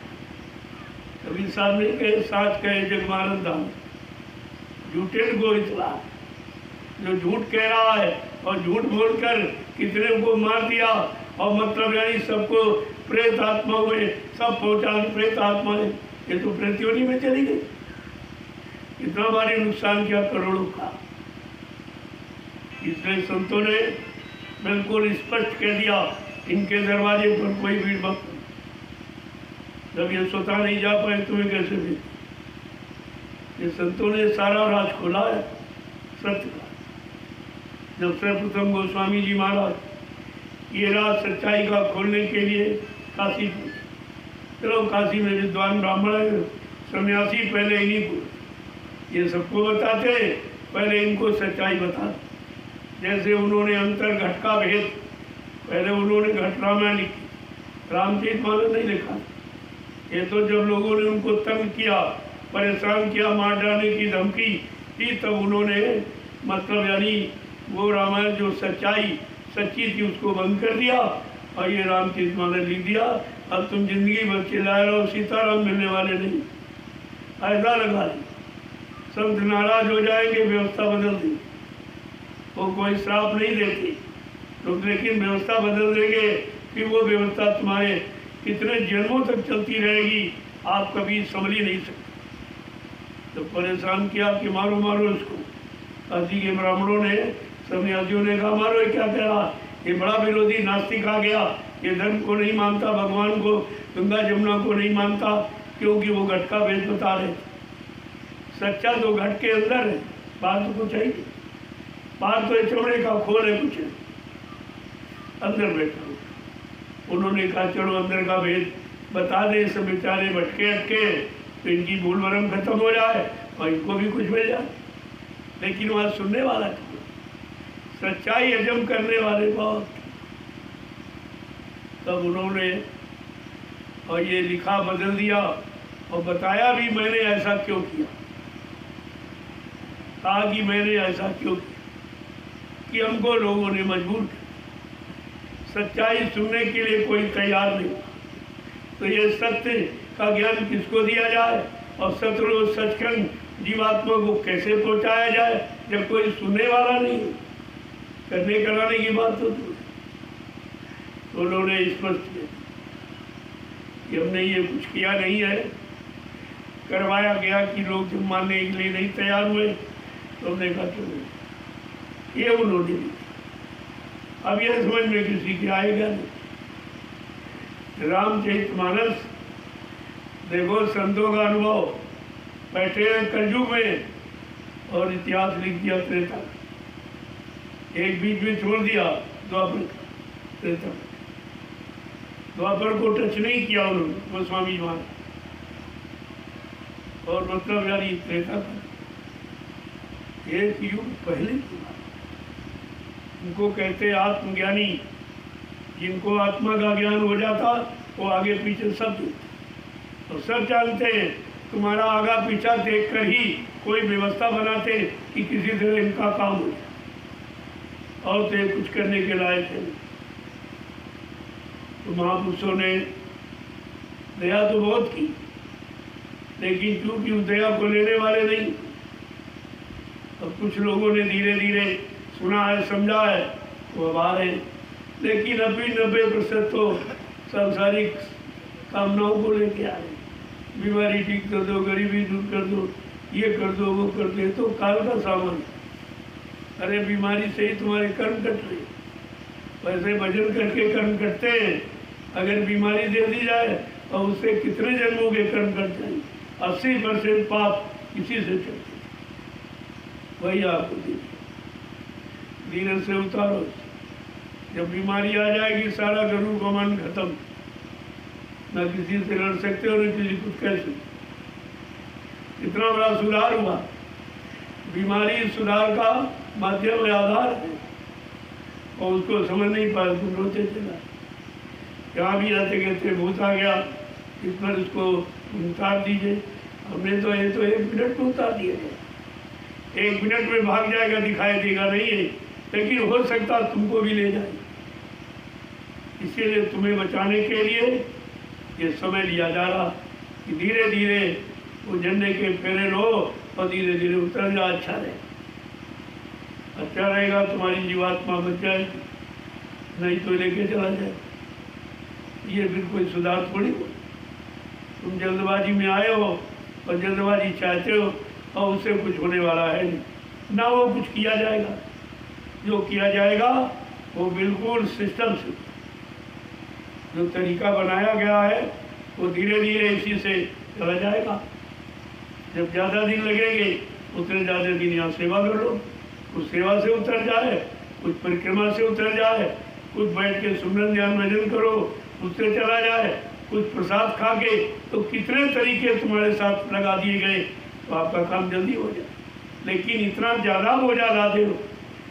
कभी सामने कहे साथ कहे जगमानंद धाम, झूठे को इतला जो झूठ कह रहा है और झूठ बोलकर कितने को मार दिया, और मतलब यानी सबको प्रेत आत्मा हुए, सब पहुंचा प्रेत आत्मा है, ये तो प्रेत्योनी में चली गई। इतना भारी नुकसान किया करोड़ों का। इसलिए संतों ने बिल्कुल स्पष्ट कह दिया इनके दरवाजे पर कोई भीड़ मत। जब ये स्वतः नहीं जा पाए तुम्हें कैसे भी? ये संतों ने सारा राज खोला है सत्य का। जब सर्वप्रथम गोस्वामी जी महाराज ये राज सच्चाई का खोलने के लिए काशी पहुंचे। चलो काशी में विद्वान ब्राह्मण है, सन्यासी पहले इन्हीं को ये सबको बताते, पहले इनको सच्चाई बताते। जैसे उन्होंने अंतर घट का भेद, पहले उन्होंने घट रामायण लिखी, रामचरितमानस नहीं लिखा। ये तो जब लोगों ने उनको तंग किया, परेशान किया, मार डालने की धमकी दी, तब उन्होंने मतलब यानी वो रामायण जो सच्चाई सच्ची थी उसको बंद कर दिया और ये रामचरितमानस लिख दिया। अब तुम जिंदगी भर चिल्लाए रहो सीताराम मिलने वाले नहीं, ऐसा लगा दी। संत नाराज हो जाएंगे, व्यवस्था बदल दी। वो कोई श्राप नहीं देती लोग, लेकिन व्यवस्था बदल देंगे कि वो व्यवस्था तुम्हारे कितने जन्मों तक चलती रहेगी, आप कभी संभल ही नहीं सकते। तो परेशान किया कि मारो मारो इसको। काशी के ब्राह्मणों ने, सन्यासियों ने कहा मारो, ये क्या कह रहा, ये बड़ा विरोधी नास्तिक आ गया, ये धर्म को नहीं मानता, भगवान को, गंगा जमुना को नहीं मानता, क्योंकि वो घट का भेद बता रहे। सच्चा तो घट के अंदर है, बाहर तो कुछ है ही, बाहर तो चमड़े का खोल है, कुछ है अंदर बैठा। उन्होंने कहा चलो अंदर का भेद बता दे, सब बेचारे भटके अटके तो इनकी भूल भरम खत्म हो जाए और इनको भी कुछ मिल जाए। लेकिन वहाँ सुनने वाला था, सच्चाई हजम करने वाले बहुत। तब उन्होंने और ये लिखा बदल दिया और बताया भी मैंने ऐसा क्यों किया, कहा कि मैंने ऐसा क्यों किया कि हमको लोगों ने मजबूर किया। सच्चाई सुनने के लिए कोई तैयार नहीं, तो ये सत्य का ज्ञान किसको दिया जाए और सतलोक सचखंड जीवात्मा को कैसे पहुंचाया जाए जब कोई सुनने वाला नहीं, करने कराने की बात होती। तो उन्होंने स्पष्ट किया कि हमने ये कुछ किया नहीं है, करवाया गया कि लोग जब मानने के लिए नहीं तैयार हुए तो हमने कहा चलो, ये उन्होंने लिखा। अब यह समझ में किसी के आएगा नहीं। रामचरितमानस देखो, संतों का अनुभव, बैठे हैं कलयुग में और इतिहास लिख दिया त्रेता, एक बीच में छोड़ दिया द्वापर, त्रेता, द्वापर को टच नहीं किया उन्होंने, गोस्वामी महाराज, और मतलब यानी त्रेता था एक युग पहले की बात। उनको कहते आत्मज्ञानी, जिनको आत्मा का ज्ञान हो जाता वो आगे पीछे सब देखते और सब जानते हैं। तुम्हारा आगा पीछा देखकर ही कोई व्यवस्था बनाते कि किसी तरह इनका काम हो जाए, और तो कुछ करने के लायक है। तो महापुरुषों ने दया तो बहुत की, लेकिन क्योंकि उस दया को लेने वाले नहीं। अब कुछ लोगों ने धीरे धीरे सुना है, समझा है, वो अब आ रहे, लेकिन अभी 90% तो सांसारिक कामनाओं को लेके आ रहे। बीमारी ठीक कर दो, गरीबी दूर कर दो, ये कर दो, वो कर दो, तो काल का सामान। अरे बीमारी से ही तुम्हारे कर्म कट रहे, वैसे भजन करके कर्म कटते हैं। अगर बीमारी दे दी जाए और उससे कितने जन्मों के कर्म कट जाएंगे। 80% पाप इसी से चलते, वही आपको दीजिए। धीरे से उतारो। जब बीमारी आ जाएगी सारा गरुड़ का मन खत्म, न किसी से लड़ सकते हो न किसी कुछ कह सकते। इतना बड़ा सुधार हुआ। बीमारी सुधार का माध्यम या आधार है, और उसको समझ नहीं पाए, तुम रोते चला। जहाँ भी आते कहते भूत आ गया, इस पर इसको उतार दीजिए। हमने तो ये तो 1 मिनट में उतार दिया गया। 1 मिनट में भाग जाएगा, दिखाई देगा नहीं है, लेकिन हो सकता तुमको भी ले जाए। इसीलिए तुम्हें बचाने के लिए ये समय लिया जा रहा कि धीरे धीरे वो झंडे के फेरे लो और धीरे धीरे उतर जा। अच्छा रहे, अच्छा रहेगा, तुम्हारी जीवात्मा बच जाएगी, नहीं तो लेके चला जाए। ये फिर कोई सुधार थोड़ी हो। तुम जल्दबाजी में आए हो और जल्दबाजी चाहते हो और उससे कुछ होने वाला है नहीं, ना वो कुछ किया जाएगा। जो किया जाएगा वो बिल्कुल सिस्टम से, जो तरीका बनाया गया है वो धीरे धीरे इसी से चला जाएगा। जब ज़्यादा दिन लगेंगे उतने ज़्यादा दिन यहाँ सेवा कर लो। कुछ सेवा से उतर जाए, कुछ परिक्रमा से उतर जाए, कुछ बैठ के सुमरन ध्यान भजन करो उससे चला जाए, कुछ प्रसाद खा के, तो कितने तरीके तुम्हारे साथ लगा दिए गए तो आपका काम जल्दी हो जाए। लेकिन इतना ज़्यादा बोझा लादे हो,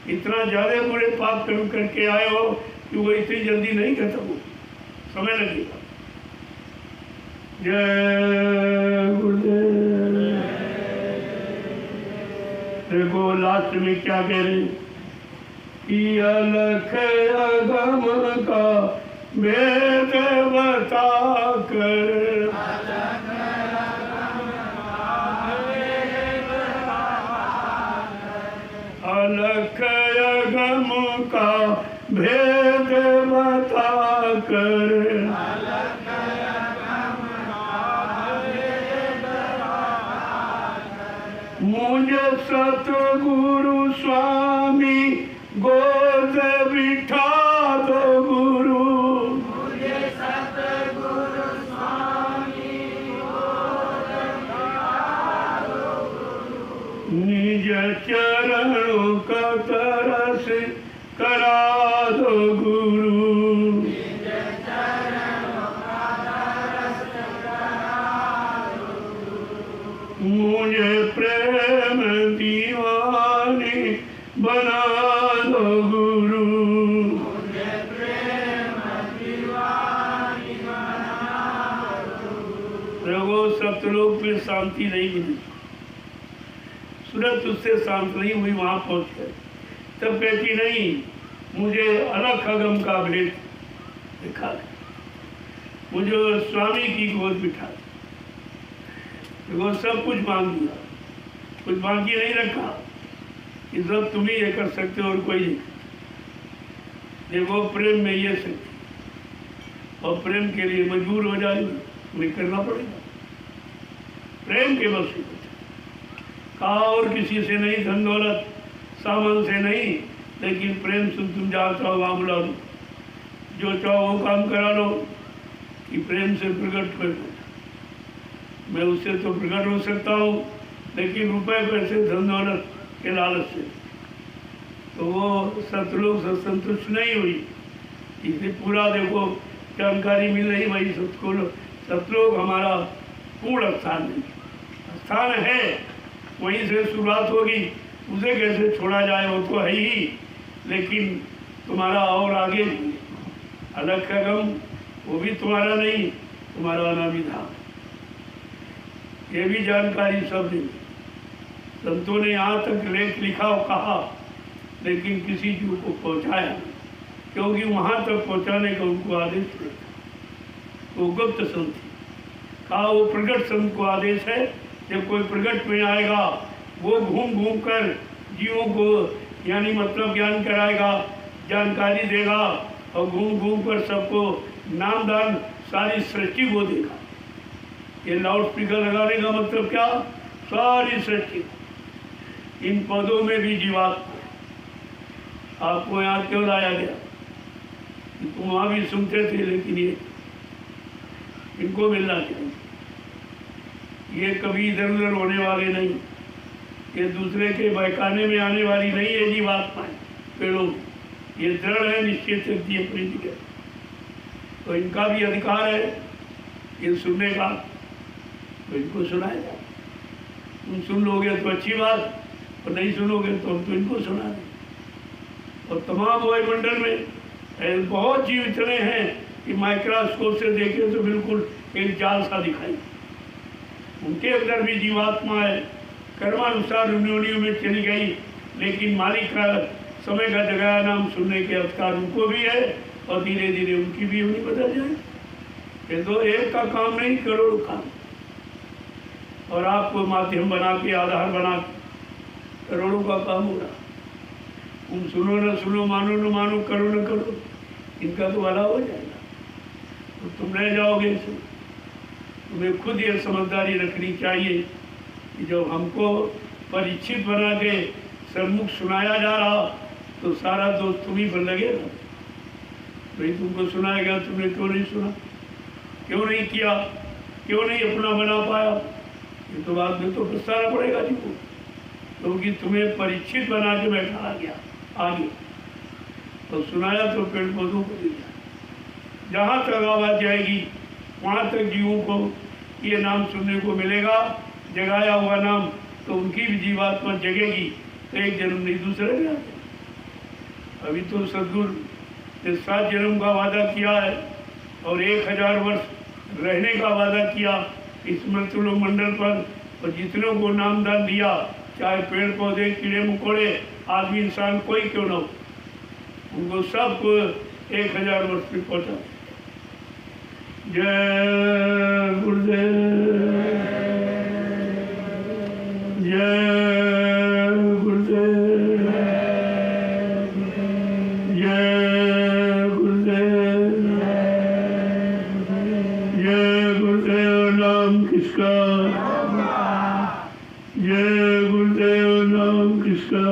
इतना ज़्यादा बुरे पाप कर्म करके आए हो कि वो इतनी जल्दी नहीं खत्म हो, समय लगेगा। जय गुरुदेव। देखो लास्ट में क्या कह रहे, कि अलख अगम का भेद बता कर, अलख अगम का भेद बता कर, मुझे सतगुरु स्वामी गोद बिठा दो गुरु, मुझे सतगुरु स्वामी गोद बिठा दो गुरु, निज चरणों का तरस करा दो गुरु, निज चरणों का तरस करा दो गुरु, मुझे प्रेम दीवानी बना दो गुरु, मुझे प्रेम दीवानी बना दो गुरु। प्रभु सतलोक में शांति नहीं मिली, सूरत उससे शांत नहीं हुई। वहाँ पहुँच गए तब कहती नहीं, मुझे अलख अगम का भेद दिखा दे, मुझे स्वामी की गोद बिठा दे। वो सब कुछ मांग दिया, कुछ बाकी नहीं रखा, कि सब तुम ही ये कर सकते हो और कोई नहीं। देखो प्रेम में ये शक्ति, और प्रेम के लिए मजबूर हो जाए तुम्हें करना पड़ेगा। प्रेम के बस से कहा, और किसी से नहीं, धन दौलत सामान से नहीं, लेकिन प्रेम से तुम जहाँ चाहो वहाँ बुला लो, जो चाहो वो काम करा लो, कि प्रेम से प्रकट कर दो। मैं उससे तो प्रकट हो सकता हूँ, लेकिन रुपए पैसे धन दौलत के लालच से तो वो सतलोक से संतुष्ट नहीं हुई। इसलिए पूरा देखो जानकारी मिल रही भाई, सतलोक हमारा पूर्ण स्थान नहीं, स्थान है, वहीं से शुरुआत होगी, उसे कैसे छोड़ा जाए वो तो है ही, लेकिन तुम्हारा और आगे अलग कदम वो भी तुम्हारा नहीं, तुम्हारा अनामी धाम। ये भी जानकारी सब दी संतों ने यहाँ तक लेख लिखा और कहा, लेकिन किसी जीव को पहुँचाया, क्योंकि वहाँ तक पहुँचाने का उनको आदेश नहीं था। वो गुप्त संत कहा, वो प्रगट संत को आदेश है, जब कोई प्रगट में आएगा वो घूम घूम कर जीवों को यानी मतलब ज्ञान कराएगा, जानकारी देगा, और घूम घूम कर सबको नाम दान सारी सृष्टि को देगा। ये लाउड स्पीकर लगाने का मतलब क्या? सारी सृष्टि, इन पदों में भी जीवात्मा। आपको यहाँ क्यों लाया गया? तुम वहाँ भी सुनते थे, लेकिन ये इनको मिलना चाहिए। ये कभी इधर उधर होने वाले नहीं, ये दूसरे के बहकाने में आने वाली नहीं है जीवात्माएं पेड़ों। ये दृढ़ है, निश्चित शक्ति अपनी जगह। तो इनका भी अधिकार है ये सुनने का, तो इनको सुनाया जाए। तुम सुन लोगे तो अच्छी बात, और नहीं सुनोगे तो हम तो इनको सुना दें। और तमाम वायुमंडल में बहुत जीव इतने हैं कि माइक्रोस्कोप से देखें तो बिल्कुल एक जाल सा दिखाई। उनके अंदर भी जीवात्मा है, कर्मानुसार उन्योनियों में चली गई, लेकिन मालिक का समय का जगह नाम सुनने के अधिकार उनको भी है, और धीरे धीरे उनकी भी होनी बदल जाए। ये तो एक का काम नहीं, करोड़ों काम। और आपको माध्यम बना के, आधार बना के करोड़ों का काम हो रहा। तुम सुनो न सुनो, मानो न मानो, करो न करो, इनका तो भला हो जाएगा। तो तुम रह जाओगे। तुम्हें खुद ये समझदारी रखनी चाहिए कि जब हमको परिचित बना के सम्मुख सुनाया जा रहा, तो सारा दोष तुम ही पर लगेगा। भाई तुमको सुनाएगा, तुमने क्यों नहीं सुना, क्यों नहीं किया, क्यों नहीं अपना बना पाया? ये तो बाद में तो पछताना पड़ेगा जी को, क्योंकि तुम्हें परिचित बना के बैठा गया आगे। तो सुनाया तो पेड़ पौधों को दिया। जहाँ तक आवाज़ जाएगी वहाँ तक जीवों को ये नाम सुनने को मिलेगा, जगाया हुआ नाम। तो उनकी भी जीवात्मा जगेगी, एक जन्म नहीं दूसरे में आते। अभी तो सदगुरु ने 7 जन्म का वादा किया है और 1000 वर्ष रहने का वादा किया इस मृत्युलोक मंडल पर। और जितनों को नामदान दिया, चाहे पेड़ पौधे, कीड़े मकोड़े, आदमी इंसान कोई क्यों न हो, उनको सबको 1000 वर्ष में पहुँचा। जय गुरुदेव, जय गुरुदेव, जय गुरुदेव, जय गुरुदेव। नाम किसका? जय गुरुदेव। नाम किसका?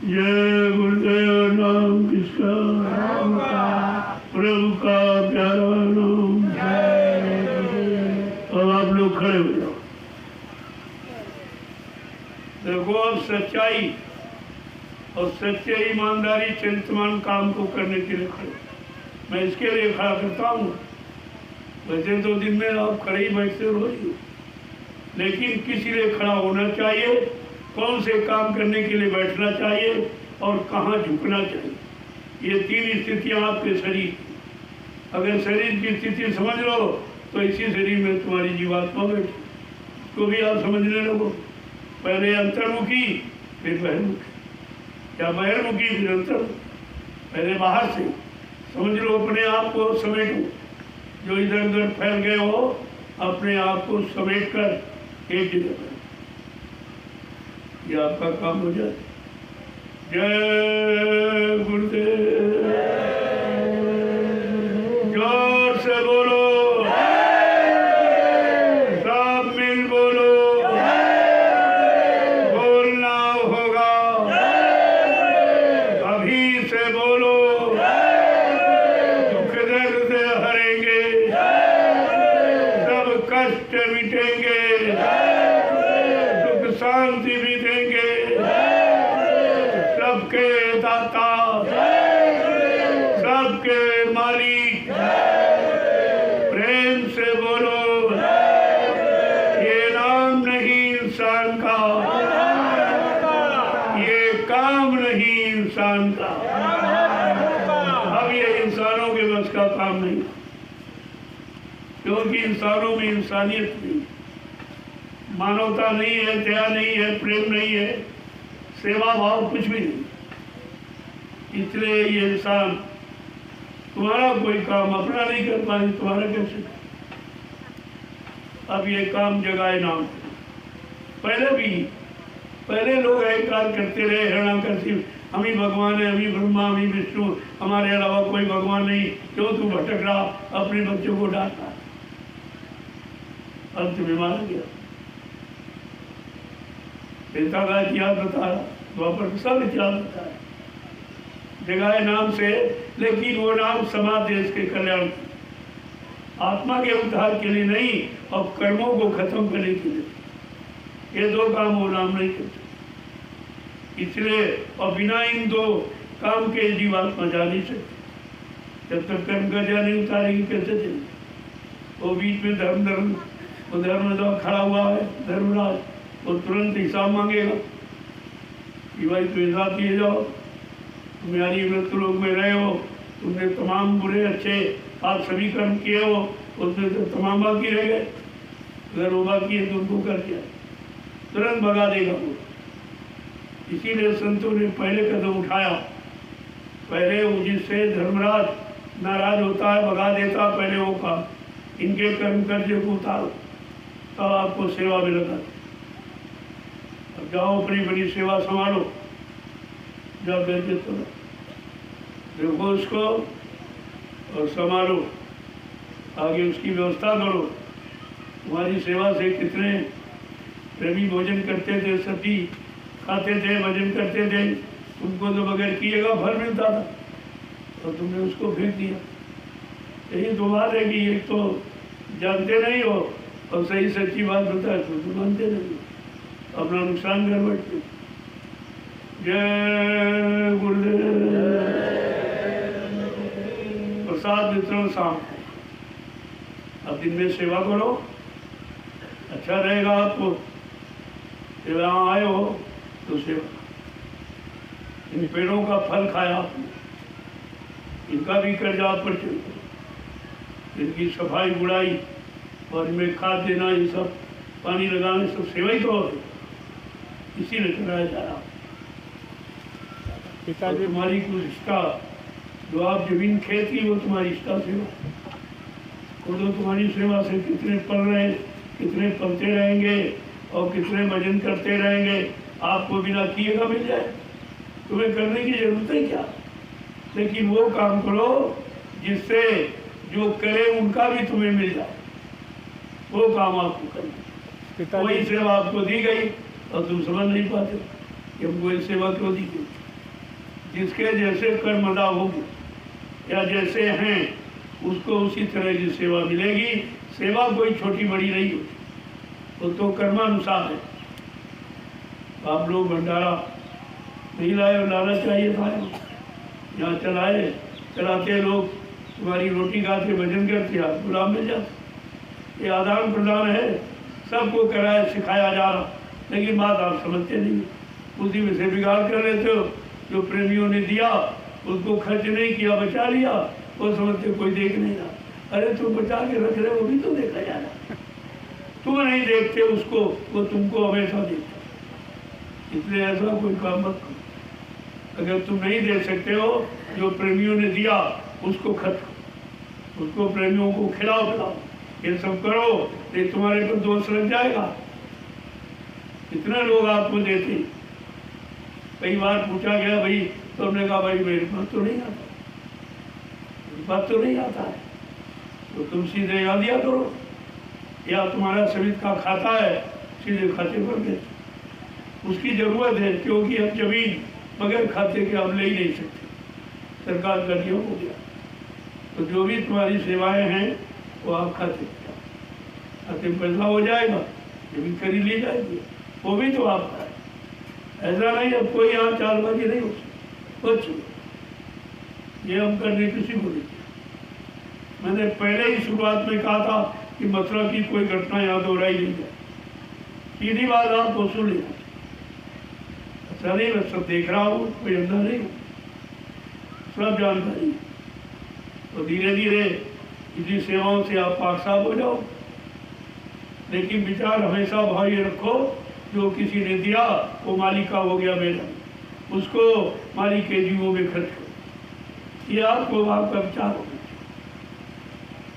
जय गुरुदेव। नाम किसका? प्रभु का प्यारा नाम। अब आप लोग खड़े हो जाओ। देखो, अब सच्चाई और सच्चे ईमानदारी चरित्रमान काम को करने के लिए खड़े। मैं इसके लिए खड़ा करता हूँ। वैसे तो दिन में आप खड़े ही बैठते रोज, लेकिन किसी लिए खड़ा होना चाहिए, कौन से काम करने के लिए बैठना चाहिए और कहाँ झुकना चाहिए। ये 3 स्थितियाँ आपके शरीर। अगर शरीर की स्थिति समझ लो तो इसी शरीर में तुम्हारी जीवात्मा बैठी, तो भी आप समझने लगो। पहले अंतर्मुखी, फिर बहिर्मुखी, या बहिर्मुखी फिर अंतर्मुखी। पहले बाहर से समझ लो, अपने आप को समेटो। जो इधर उधर फैल गए हो, अपने आप को समेट कर एक जगह पर, ये आपका काम हो जाए। जय गुरुदेव। जोर से बोलो, सब मिल बोलो, बोलना होगा। अभी से बोलो, दुख दर्द हरेंगे, सब कष्ट मिटेंगे, सुख शांति भी देंगे। सबके दाता, सबके मालिक, प्रेम से बोलो। ये नाम नहीं इंसान का, ये काम नहीं इंसान का। अब ये इंसानों के बस का काम नहीं, क्योंकि इंसानों में इंसानियत नहीं, मानवता नहीं है, दया नहीं है, प्रेम नहीं है, सेवा भाव कुछ भी नहीं। इसलिए ये इंसान तुम्हारा कोई काम अपना नहीं कर पाए, तुम्हारा कैसे? अब ये काम जगाए नाम। पहले लोग अहंकार करते रहे, हिरण्याकर्षि, हम ही भगवान है, हम ही ब्रह्मा, हम ही विष्णु, हमारे अलावा कोई भगवान नहीं, क्यों तू भटक रहा, अपने बच्चों को डांटा। अंत में मारा गया। त्रेता का इतिहास बताया, द्वापर का सब इतिहास बताया, जगह नाम से, लेकिन वो नाम समाज देश के कल्याण, आत्मा के उद्धार के लिए नहीं और कर्मों को खत्म करने के लिए। ये दो काम वो नाम नहीं करते। इसलिए और बिना इन दो काम के जीवात्मा जा नहीं सकती। जब तक कर्म का जा नहीं उतारेगी कैसे चलेगी? वो बीच में धर्म वो धर्म खड़ा हुआ है धर्मराज, वो तुरंत हिसाब मांगेगा कि भाई तो हिसाब दिए जाओ, तुम यानी मृत्यु लोक में रहे हो, तुमने तमाम बुरे अच्छे आप सभी कर्म किए हो, उसमें तो तमाम बाकी रह गए, अगर वो बाकी है तो उनको करके तुरंत भगा देगा वो। इसीलिए संतों ने पहले कदम उठाया। पहले वो जिससे धर्मराज नाराज होता है भगा देता, पहले वो काम, इनके कर्म कर्जे को उतारो तब आपको सेवा में लगा। अब जाओ अपनी बड़ी सेवा संभालो, जाओ करके तो देखो उसको और संभालो, आगे उसकी व्यवस्था करो। तुम्हारी सेवा से कितने प्रेमी भोजन करते थे, सती खाते थे, भजन करते थे, तुमको तो बगैर किएगा फल मिलता था और तुमने उसको फेंक दिया। यही दो बात है कि एक तो जानते नहीं हो और सही सच्ची बात बताए तो मानते नहीं, अपना नुकसान कर बैठते। जय गुरुदेव। प्रसाद वितरण शाम, अब दिन में सेवा करो, अच्छा रहेगा आपको। यहाँ आए हो तो सेवा, इन पेड़ों का फल खाया आपने, इनका भी कर्जा आप पर चलता, इनकी सफाई गुड़ाई और इनमें खाद देना, ये सब पानी लगाने, सब सेवा ही तो है, इसीलिए कराया जा रहा। पिताजी तुम्हारी कुछ रिश्ता जो आप जमीन खेती वो तुम्हारी रिश्ता सेवा, वो तो तुम्हारी सेवा से कितने पल रहे, कितने पलते रहेंगे और कितने भजन करते रहेंगे, आपको बिना किएगा मिल जाए, तुम्हें करने की जरूरत है क्या? लेकिन वो काम करो जिससे जो करे उनका भी तुम्हें मिल जाए, वो काम आपको करना। वही सेवा आपको दी गई और तुम समझ नहीं पाते कि हमको ये सेवा क्यों दी गई। जिसके जैसे कर्म अदा होगी या जैसे हैं उसको उसी तरह की सेवा मिलेगी। सेवा कोई छोटी बड़ी नहीं होती, वो तो कर्मानुसार है। आप लोग भंडारा नहीं लाए और लाना चाहिए था, यहाँ चलाए, चलाते लोग तुम्हारी रोटी खाते भजन करते, आप गुलाम मिल जाते। ये आदान प्रदान है, सबको कराया सिखाया जा रहा, लेकिन बात आप समझते नहीं, उसी में से बिगाड़ कर लेते हो। जो प्रेमियों ने दिया उसको खर्च नहीं किया, बचा लिया, वो समझते कोई देख नहीं रहा। अरे तुम बचा के रख रहे हो, वो भी तो देखा जा रहा, तुम नहीं देखते उसको, वो तुमको हमेशा देखता। इसलिए ऐसा कोई काम मत करो। अगर तुम नहीं दे सकते हो, जो प्रेमियों ने दिया उसको खर्च करो, उसको प्रेमियों को खिलाओ पिलाओ, ये सब करो, ये तुम्हारे पर दोष लग जाएगा। कितने लोग आपको देते, कई बार पूछा गया भाई, तो हमने कहा भाई मेरे पास तो नहीं आता, मेरे पास तो नहीं आता है, तो तुम सीधे यहाँ दिया करो, या तुम्हारा समिति का खाता है सीधे खाते पर दे, उसकी ज़रूरत है, क्योंकि अब जमीन बगैर खाते के आप ले ही नहीं सकते, सरकार का नियम हो गया। तो जो भी तुम्हारी सेवाएं हैं वो आप खाते पैसा हो जाएगा, जमीन खरीद ली जाएगी, वो भी तो आपका है। ऐसा नहीं अब कोई यहाँ चालबाजी नहीं हो सकती, कुछ ये हम करने किसी को नहीं। मैंने पहले ही शुरुआत में कहा था कि मथुरा की कोई घटना यहाँ दोहराई नहीं जाए, सीधी बात आप वसूल नहीं। अच्छा नहीं, मैं सब देख रहा हूँ, कोई अंदर नहीं, सब जानकारी। तो धीरे धीरे इसी सेवाओं से आप पाक साफ हो जाओ, लेकिन विचार हमेशा भाई रखो, जो किसी ने दिया वो मालिक का हो गया मेरा, उसको मालिक के जीवों में खर्च करो, ये आपको आपका विचार हो।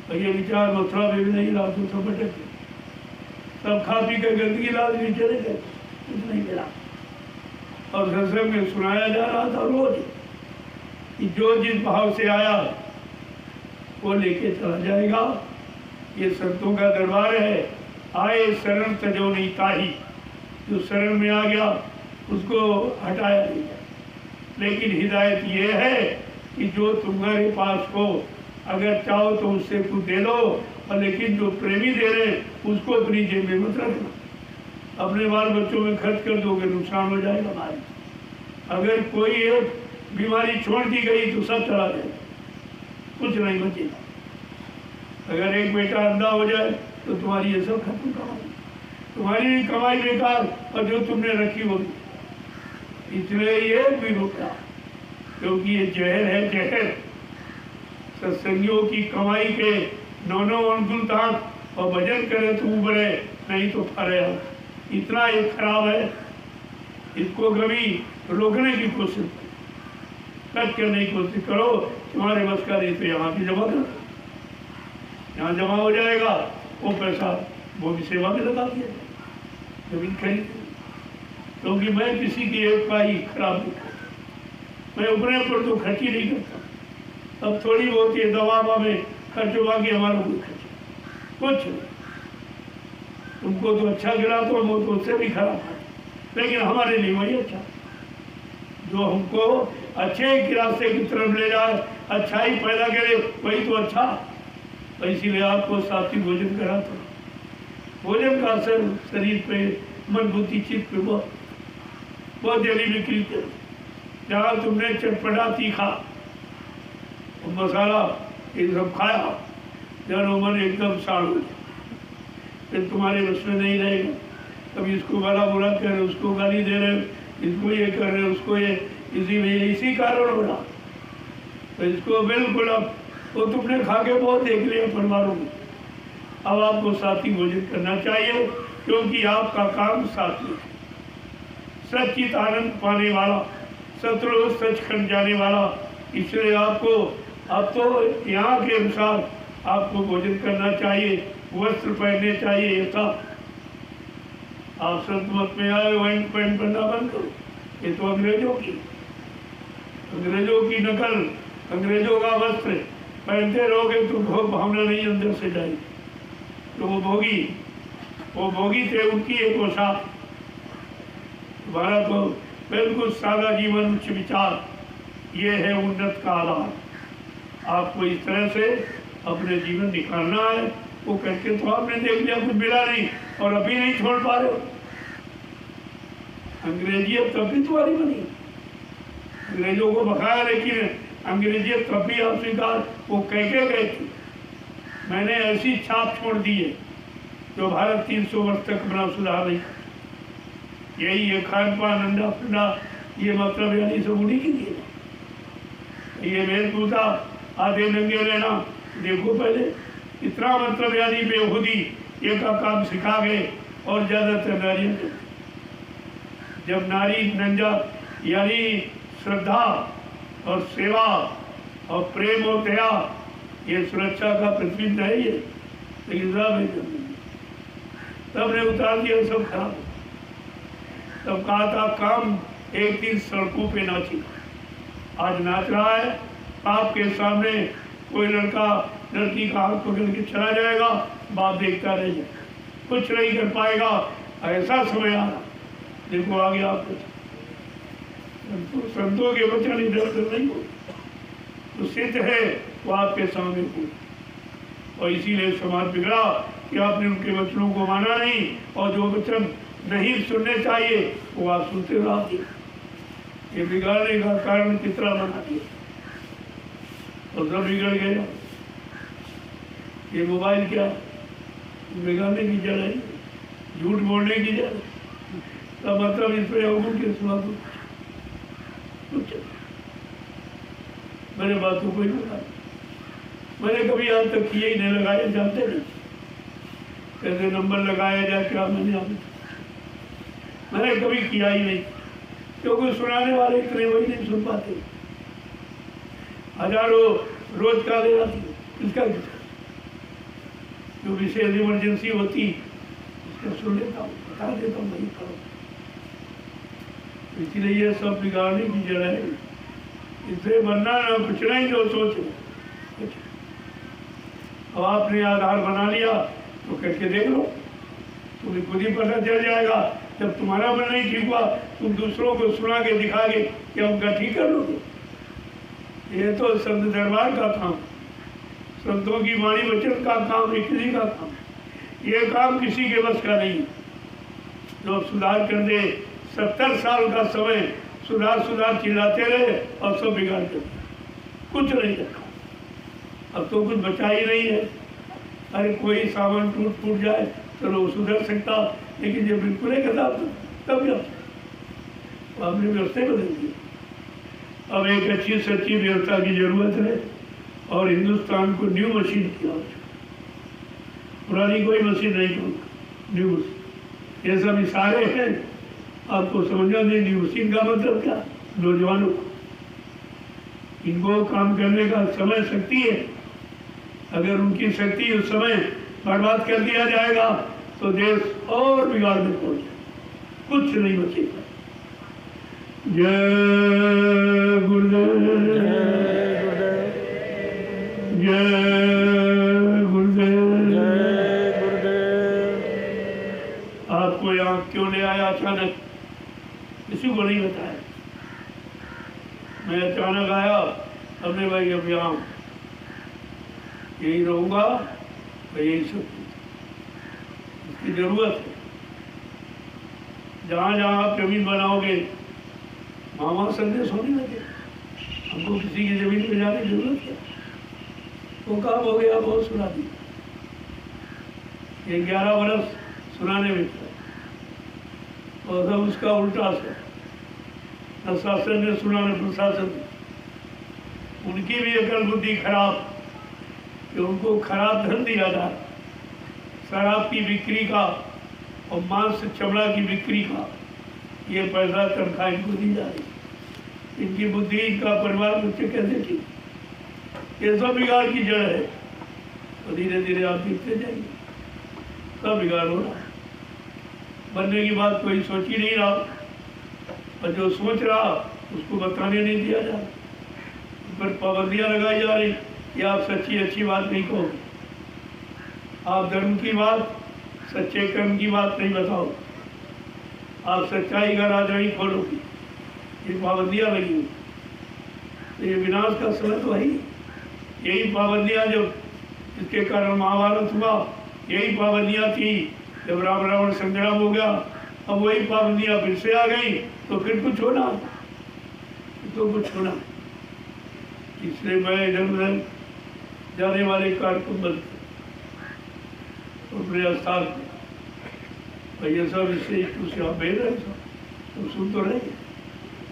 तो ये विचार मथुरा में भी नहीं ला, तो सब भटक गए, सब खा पी कर गंदगी ला दी चले गए, कुछ नहीं मिला। और सत्संग में सुनाया जा रहा था रोज कि जो जिस भाव से आया वो लेके चला जाएगा। ये संतों का दरबार है, आए शरण तजो नहीं ताही, जो शरण में आ गया उसको हटाया नहीं जाए। लेकिन हिदायत ये है कि जो तुम्हारे पास हो, अगर चाहो तो उससे कुछ दे दो, और लेकिन जो प्रेमी दे रहे उसको अपनी जेब में मत रखना। अपने बाल बच्चों में खर्च कर दोगे, नुकसान हो जाएगा भाई। अगर कोई एक बीमारी छोड़ दी गई तो सब चला जाएगा, कुछ नहीं बचेगा। अगर एक बेटा अंधा हो जाए तो तुम्हारी ये सब खत्म कमाई, तुम्हारी कमाई बेकार, और जो तुमने रखी होगी। इसलिए ये भी रुका, क्योंकि ये जहर है, जहर। सत्संगियों की कमाई के 9 अंकुल तक और भजन करे तो उबरे, नहीं तो फरे। इतना ये खराब है, इसको कभी रोकने की कोशिश कट करने की कोशिश करो। तुम्हारे बस का नहीं तो यहाँ भी जमा करो, यहाँ जमा हो जाएगा वो पैसा, वो भी सेवा में लगा दिया जाए, जमीन खरीद। क्योंकि मैं किसी की एक पाई खराब नहीं करता, मैं अपने पर तो खर्च ही नहीं करता। अब थोड़ी बहुत ये दवा में खर्च हुआ कि हमारा कोई खर्च कुछ नहीं। तुमको तो अच्छा गिरा तो हम तो उससे भी खराब है, लेकिन हमारे लिए वही अच्छा, जो हमको अच्छे के रास्ते की तरफ ले जाए, अच्छाई पैदा करे, वही तो अच्छा। तो इसीलिए आपको सात्विक भोजन करा था। भोजन का असर शरीर पे, मन बुद्धि चित्त पे बहुत जल्दी विकृत है। जहाँ तुमने चटपटा तीखा मसाला ये सब खाया, जनो मन एकदम साड़ हो जाए, फिर तुम्हारे बस में नहीं रहेगा। कभी इसको भला बुरा कर रहे, उसको गाली दे रहे, इसको ये कर रहे, उसको ये, इसी कारण हो रहा। तो इसको बिल्कुल अब वो तुमने खा के बहुत देख लिया परिवारों में। अब आपको सात्विक भोजन करना चाहिए, क्योंकि आपका काम सात्विक है। सच्चित आनंद पाने वाला, सतलोक सचखंड जाने वाला। इसलिए आपको अब तो यहाँ के अनुसार आपको भोजन करना चाहिए, वस्त्र पहनने चाहिए। ऐसा आप संत मत में आए वाइन पैंट पहनना बंद करो, ये तो अंग्रेजों की नकल, अंग्रेजों का वस्त्र पहनते रहोगे तो भोग भावना नहीं अंदर से जाएगी। तो वो भोगी थे, उनकी एक पोशाक। हमारा तो बिल्कुल सादा जीवन, उच्च विचार, ये है उन्नत का आधार। आपको इस तरह से अपने जीवन निकालना है। वो करके तो आपने देख लिया कुछ मिला नहीं, और अभी नहीं छोड़ पा रहे हो। अंग्रेजियत तब भी तुम्हारी बनी, अंग्रेजों को बकाया, लेकिन अंग्रेजियत तब भी आप स्वीकार वो कह के गए थे। मैंने ऐसी छाप छोड़ दी है जो भारत 300 वर्ष तक बना सुधार नहीं। यही है खान पान, अंडा फंडा, ये मतलब यानी सब उन्हीं की दिए। ये वेशभूषा आधे नंगे रहना, देखो पहले इतना मतलब यानी बेहूदी ये का काम सिखा गए। और ज़्यादातर नारियों को, जब नारी नंजा यानी श्रद्धा और सेवा और प्रेम और दया, ये सुरक्षा का प्रतिबिंब है ये, लेकिन तब ने उतार दिया सब खराब। तब कहा था काम एक दिन सड़कों पे नाची, आज नाच रहा है। आपके सामने कोई लड़का लड़की का हाथ पकड़ के चला जाएगा, बाप देखता रह जाएगा, कुछ नहीं कर पाएगा। ऐसा समय आ रहा, देखो आ गया आपको। संतों के वचन इधर उधर नहीं हो, तो सिद्ध है वो आपके सामने हो। और इसीलिए समाज बिगड़ा कि आपने उनके वचनों को माना नहीं, और जो वचन नहीं सुनने चाहिए वो आप सुनते रहते। ये बिगाड़ने का कारण कितना बना दिया, और सब बिगड़ गया। ये मोबाइल क्या बिगाड़ने की जड़ है, झूठ बोलने की जड़। तब मतलब इस पर अवगुण के सिवा कुछ मेरे बातों को ही लगा, मैंने कभी आज तक किए ही नहीं लगाए, जानते नहीं कैसे नंबर लगाया जाए, क्या मैंने कभी किया ही नहीं, क्योंकि सुनाने वाले इतने वही नहीं सुन पाते। हजारों रोज का ले आती, इसका जो विशेष इमरजेंसी होती उसका सुन लेता हूँ, बता देता हूँ, नहीं करो। इसीलिए ये सब बिगाड़ने की जड़ है। इससे बनना ना कुछ नहीं जो सोच। अब आपने आधार बना लिया तो करके देख लो, तुम्हें खुद ही पता चल जाएगा। जब तुम्हारा मन नहीं ठीक हुआ तुम दूसरों को सुना के दिखा के क्या उनका ठीक कर लोगे? ये तो संत दरबार का काम, संतों की वाणी वचन का काम है, किसी का काम। ये काम किसी के बस का नहीं। जो सुधार कर दे, 70 साल का समय सुधार सुधार चिल्लाते रहे और सब बिगाड़ कर दिया, कुछ नहीं रखा। अब तो कुछ बचा ही नहीं है। अरे कोई सामान टूट फूट जाए चलो सुधर सकता, लेकिन जब बिल्कुल एक था तब क्या तो आपने व्यवस्था बदल दी। अब एक अच्छी सच्ची व्यवस्था की जरूरत है और हिंदुस्तान को न्यू मशीन की आवश्यकता। पुरानी कोई मशीन नहीं होगी, न्यू मशीन। ये सब इशारे हैं, आपको समझना नहीं न्यू मशीन का मतलब क्या। नौजवानों को इनको काम करने का समय शक्ति है, अगर उनकी शक्ति उस समय बर्बाद कर दिया जाएगा तो देश और बिगाड़ में पहुंच जाए, कुछ नहीं बचेगा। जय गुरुदेव, जय गुरुदेव। आपको यहाँ क्यों ले आया अचानक, किसी को नहीं बताया। मैं अचानक आया, हमने भाई अब यहाँ यही रहूँगा, मैं यही सब इसकी जरूरत है। जहाँ जहाँ आप जमीन बनाओगे वहाँ संदेश होने लगे। हमको किसी की जमीन पे जाने की जरूरत है। वो काम हो गया, बहुत सुना दिया। ये 11 बरस सुनाने में था और सब उसका उल्टा से न शासन ने सुना न प्रशासन। उनकी भी अकल बुद्धि खराब कि उनको खराब धन दिया जाए, शराब की बिक्री का और मांस चमड़ा की बिक्री का ये पैसा तनख्वाह इनको दी जा रही। इनकी बुद्धि, इनका परिवार बच्चे कैसे ठीक, ये सब बिगाड़ की जड़ है। तो धीरे धीरे आप देखते जाएंगे सब बिगाड़ हो रहा है। बनने की बात कोई सोच ही नहीं रहा, और जो सोच रहा उसको बताने नहीं दिया जा रहा, उस पर पाबंदियाँ लगाई जा रही। या आप सच्ची अच्छी बात नहीं कहोगे, आप धर्म की बात, सच्चे कर्म की बात नहीं बताओ, आप सच्चाई का राज नहीं खोलोगे, ये पाबंदियाँ लगी हुई। तो ये विनाश का समय तो है ही। यही पाबंदियाँ जब इसके कारण महाभारत हुआ, यही पाबंदियाँ थी जब राम रावण संग्राम हो गया। अब वही पाबंदियाँ फिर से आ गई तो फिर कुछ होना, तो कुछ होना। इसलिए मैं इधर उधर जाने वाले कार्यक्रम बंद अपने स्थान पर ये सब इससे दूसरे आप भेज रहे सब सुन तो रहे।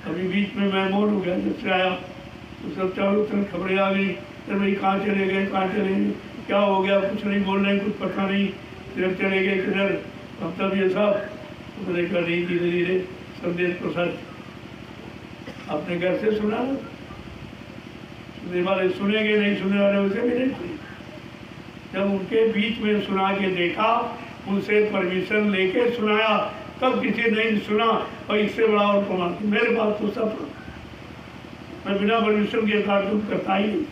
अभी बीच में मैं मौन हो गया, जब से आया तो सब चारों तरफ खबरें आ गई। तो भाई कहाँ चले गए, कहाँ चले गए, क्या हो गया, कुछ नहीं बोल रहे, कुछ पता नहीं, किधर चले गए किधर। अब तब ये सब मैंने कहा नहीं, धीरे धीरे संदेश प्रसार अपने घर से सुना। सुनने वाले सुनेंगे, नहीं सुनने वाले उसे भी नहीं सुने। जब उनके बीच में सुना के देखा, उनसे परमिशन लेके सुनाया, तब किसी नहीं सुना। और इससे बड़ा और प्रमाण मेरे पास तो सब, मैं बिना परमिशन के कार्यक्रम करता ही नहीं,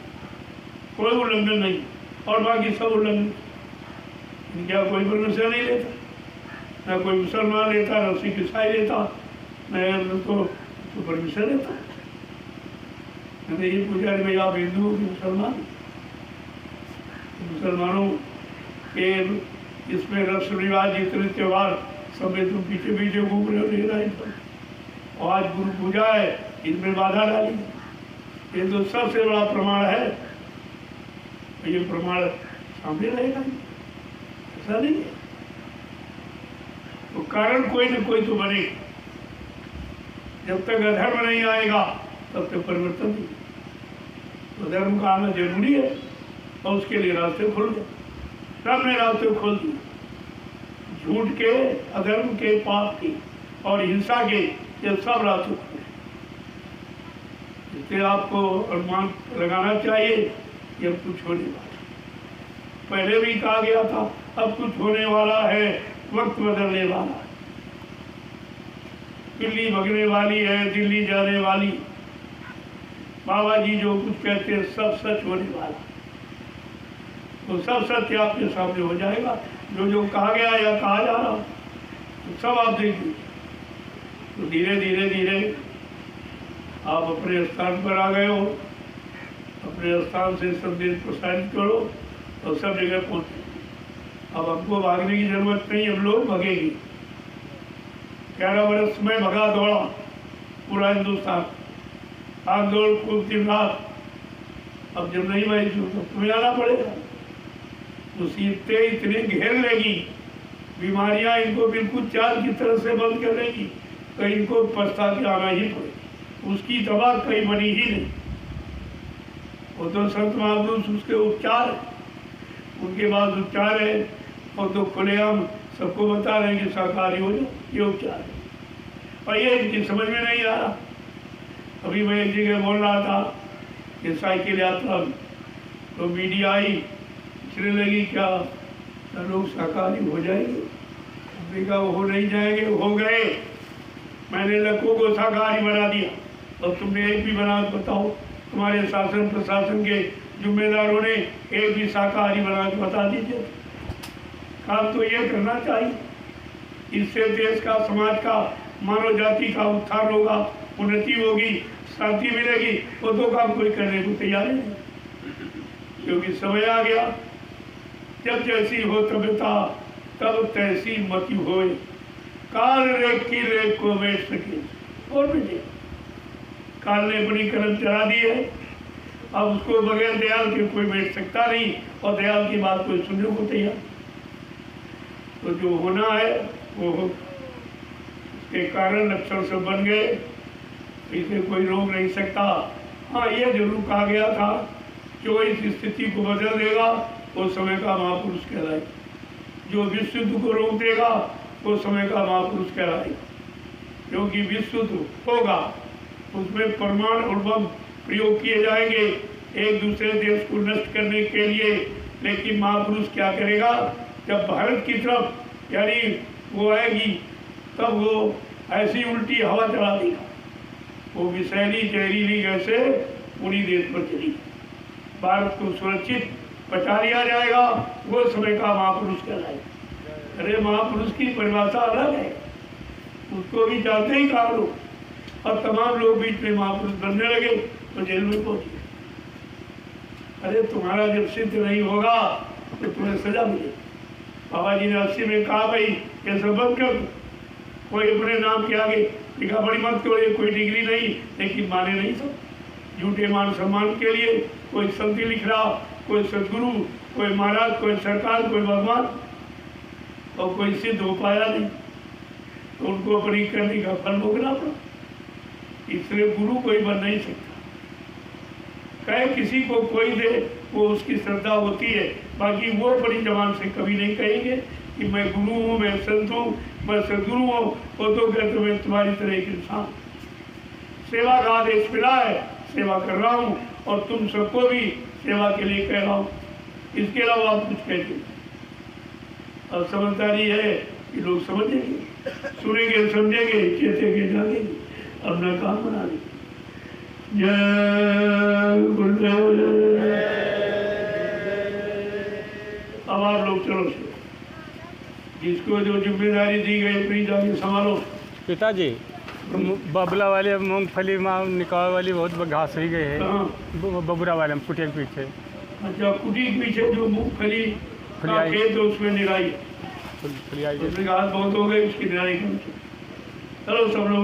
कोई उल्लंघन नहीं। और बाकी सब उल्लंघन। क्या कोई परमिशन नहीं लेता, ना कोई मुसलमान लेता, ना सिख ईसाई लेता, मैं तो परमिशन लेता। ये पुजारी में आप हिंदू हो कि मुसलमान, मुसलमानों के इसमें रस्म रिवाज, जितने त्यौहार सब में तुम पीछे पीछे घूम रहे हो, ले रहा है। और आज गुरु पूजा है, इनमें बाधा डाली। ये तो सबसे बड़ा प्रमाण है, ये प्रमाण सामने रहेगा, ऐसा नहीं है। तो कारण कोई न कोई तो बनेगा। जब तक अधर्म नहीं आएगा तब तक परिवर्तन नहीं। तो धर्म का आना जरूरी है और उसके लिए रास्ते खोल दो। सब ने रास्ते खोल दिए, झूठ के, अधर्म के, पाप के और हिंसा के, ये सब रास्ते खोले। इसलिए आपको अनुमान लगाना चाहिए कि अब कुछ होने वाला। पहले भी कहा गया था, अब कुछ होने वाला है, वक्त बदलने वाला है। दिल्ली भगने वाली है, दिल्ली जाने वाली। बाबा जी जो कुछ कहते हैं सब सच होने वाला, तो सब सत्य आपके सामने हो जाएगा। जो जो कहा गया या कहा जा रहा तो सब आप देखिए। तो धीरे धीरे धीरे आप अपने स्थान पर आ गए हो, अपने स्थान से संदेश प्रसारित करो और सब जगह पहुँचे। अब हमको भागने की जरूरत नहीं, हम लोग भगेंगे। 11 वर्ष में भगा दौड़ा पूरा हिंदुस्तान, भाग दौड़ खूब दिन रात। अब जब नहीं भाई तो तुम्हें आना पड़ेगा। मुसीबतें इतनी घेर लेगी, बीमारियां इनको बिल्कुल चाल की तरह से बंद कर देगी, तो इनको पछता के आना ही पड़ेगा। उसकी दवा कहीं बनी ही नहीं। वो तो संत महापुरुष उसके उपचार है, उनके बाद उपचार है। और तो खुलेआम सबको बता रहे हैं कि शाकाहारी हो जाओ, ये उपचार है। और ये इनकी समझ में नहीं आ रहा। अभी मैं एक जगह बोल रहा था कि साइकिल यात्रा में तो मीडिया आई, पूछने लगी क्या लोग शाकाहारी हो जाएंगे? देखा हो नहीं जाएंगे, हो गए। मैंने लखों को शाकाहारी बना दिया और तुमने एक भी बना बताओ, तुम्हारे शासन प्रशासन के जिम्मेदारों ने एक भी शाकाहारी बना के बता दीजिए। काम तो ये करना चाहिए। इससे देश का, समाज का, मानव जाति का उत्थान होगा, उन्नति होगी, शांति मिलेगी। वो तो काम कोई करने को तैयार नहीं, क्योंकि समय आ गया। जब जैसी हो तबियता तब तैसी मति होए, काल रेख की रेख को बैठ सके। और बेटे काल ने अपनी कलम चला दी है, अब उसको बगैर दयाल के कोई बैठ सकता नहीं, और दयाल की बात कोई सुनने को तैयार। तो जो होना है वो हो। के कारण लक्षण सब बन गए, इसे कोई रोक नहीं सकता। हाँ, ये जरूर कहा गया था जो इस स्थिति को बदल देगा वो समय का महापुरुष कहलाए, जो विश्व युद्ध को रोक देगा वो समय का महापुरुष कहलाए। क्योंकि विश्व युद्ध होगा, उसमें परमाणु और बम प्रयोग किए जाएंगे एक दूसरे देश को नष्ट करने के लिए। लेकिन महापुरुष क्या करेगा? जब भारत की तरफ यानी वो आएगी तब वो ऐसी उल्टी हवा चला देगा, वो विषैली जहरीली गैसें पूरी देश पर चली, भारत को सुरक्षित बचा लिया जाएगा। वो समय का महापुरुष कहलाएगा। अरे महापुरुष की परिभाषा अलग है, उसको भी जानते ही कहा लोग, और तमाम लोग बीच में महापुरुष बनने लगे तो जेल में पहुंचे। अरे तुम्हारा जब सिद्ध नहीं होगा तो तुम्हें सजा मिलेगी। बाबा जी ने 80 में कहा भाई ये सब बंद कर दो, कोई अपने नाम के आगे लिखा पढ़ी मत करो, ये कोई डिग्री नहीं, लेकिन माने नहीं सब। झूठे मान सम्मान के लिए कोई संति लिख रहा, कोई सदगुरु, कोई महाराज, कोई सरकार, कोई भगवान, और कोई सिद्ध हो पाया नहीं, तो उनको अपनी करने का फल भोगना पड़ा। इसलिए गुरु कोई बन नहीं सकता। कहे किसी को कोई दे वो उसकी श्रद्धा होती है, बाकी वो अपनी जबान से कभी नहीं कहेंगे कि मैं गुरु हूँ, मैं संत हूँ, मैं सदगुरु हूँ। वो तो कहते मैं तुम्हारी तरह एक इंसान, सेवा का आदेश मिला है, सेवा कर रहा हूँ, और तुम सबको भी सेवा के लिए कह रहा हूँ। इसके अलावा आप कुछ कहते। अब समझदारी है कि लोग समझेंगे, सुनेंगे, समझेंगे, चेतेंगे, जानेंगे, अपना काम बना लेंगे। जय गुरुदेव। अब आप लोग चलो, जिसको जो जिम्मेदारी दी गई अपनी जाके संभालो। पिताजी, बबला वाले मूंगफली में निकाल वाली बहुत घास हुई गई है। बबुरा वाले में कुटिया के पीछे। अच्छा, कुटी के पीछे जो मूंगफली का खेत है उसमें निराई, उसमें घास बहुत हो गई, उसकी निराई करो। चलो सब लोग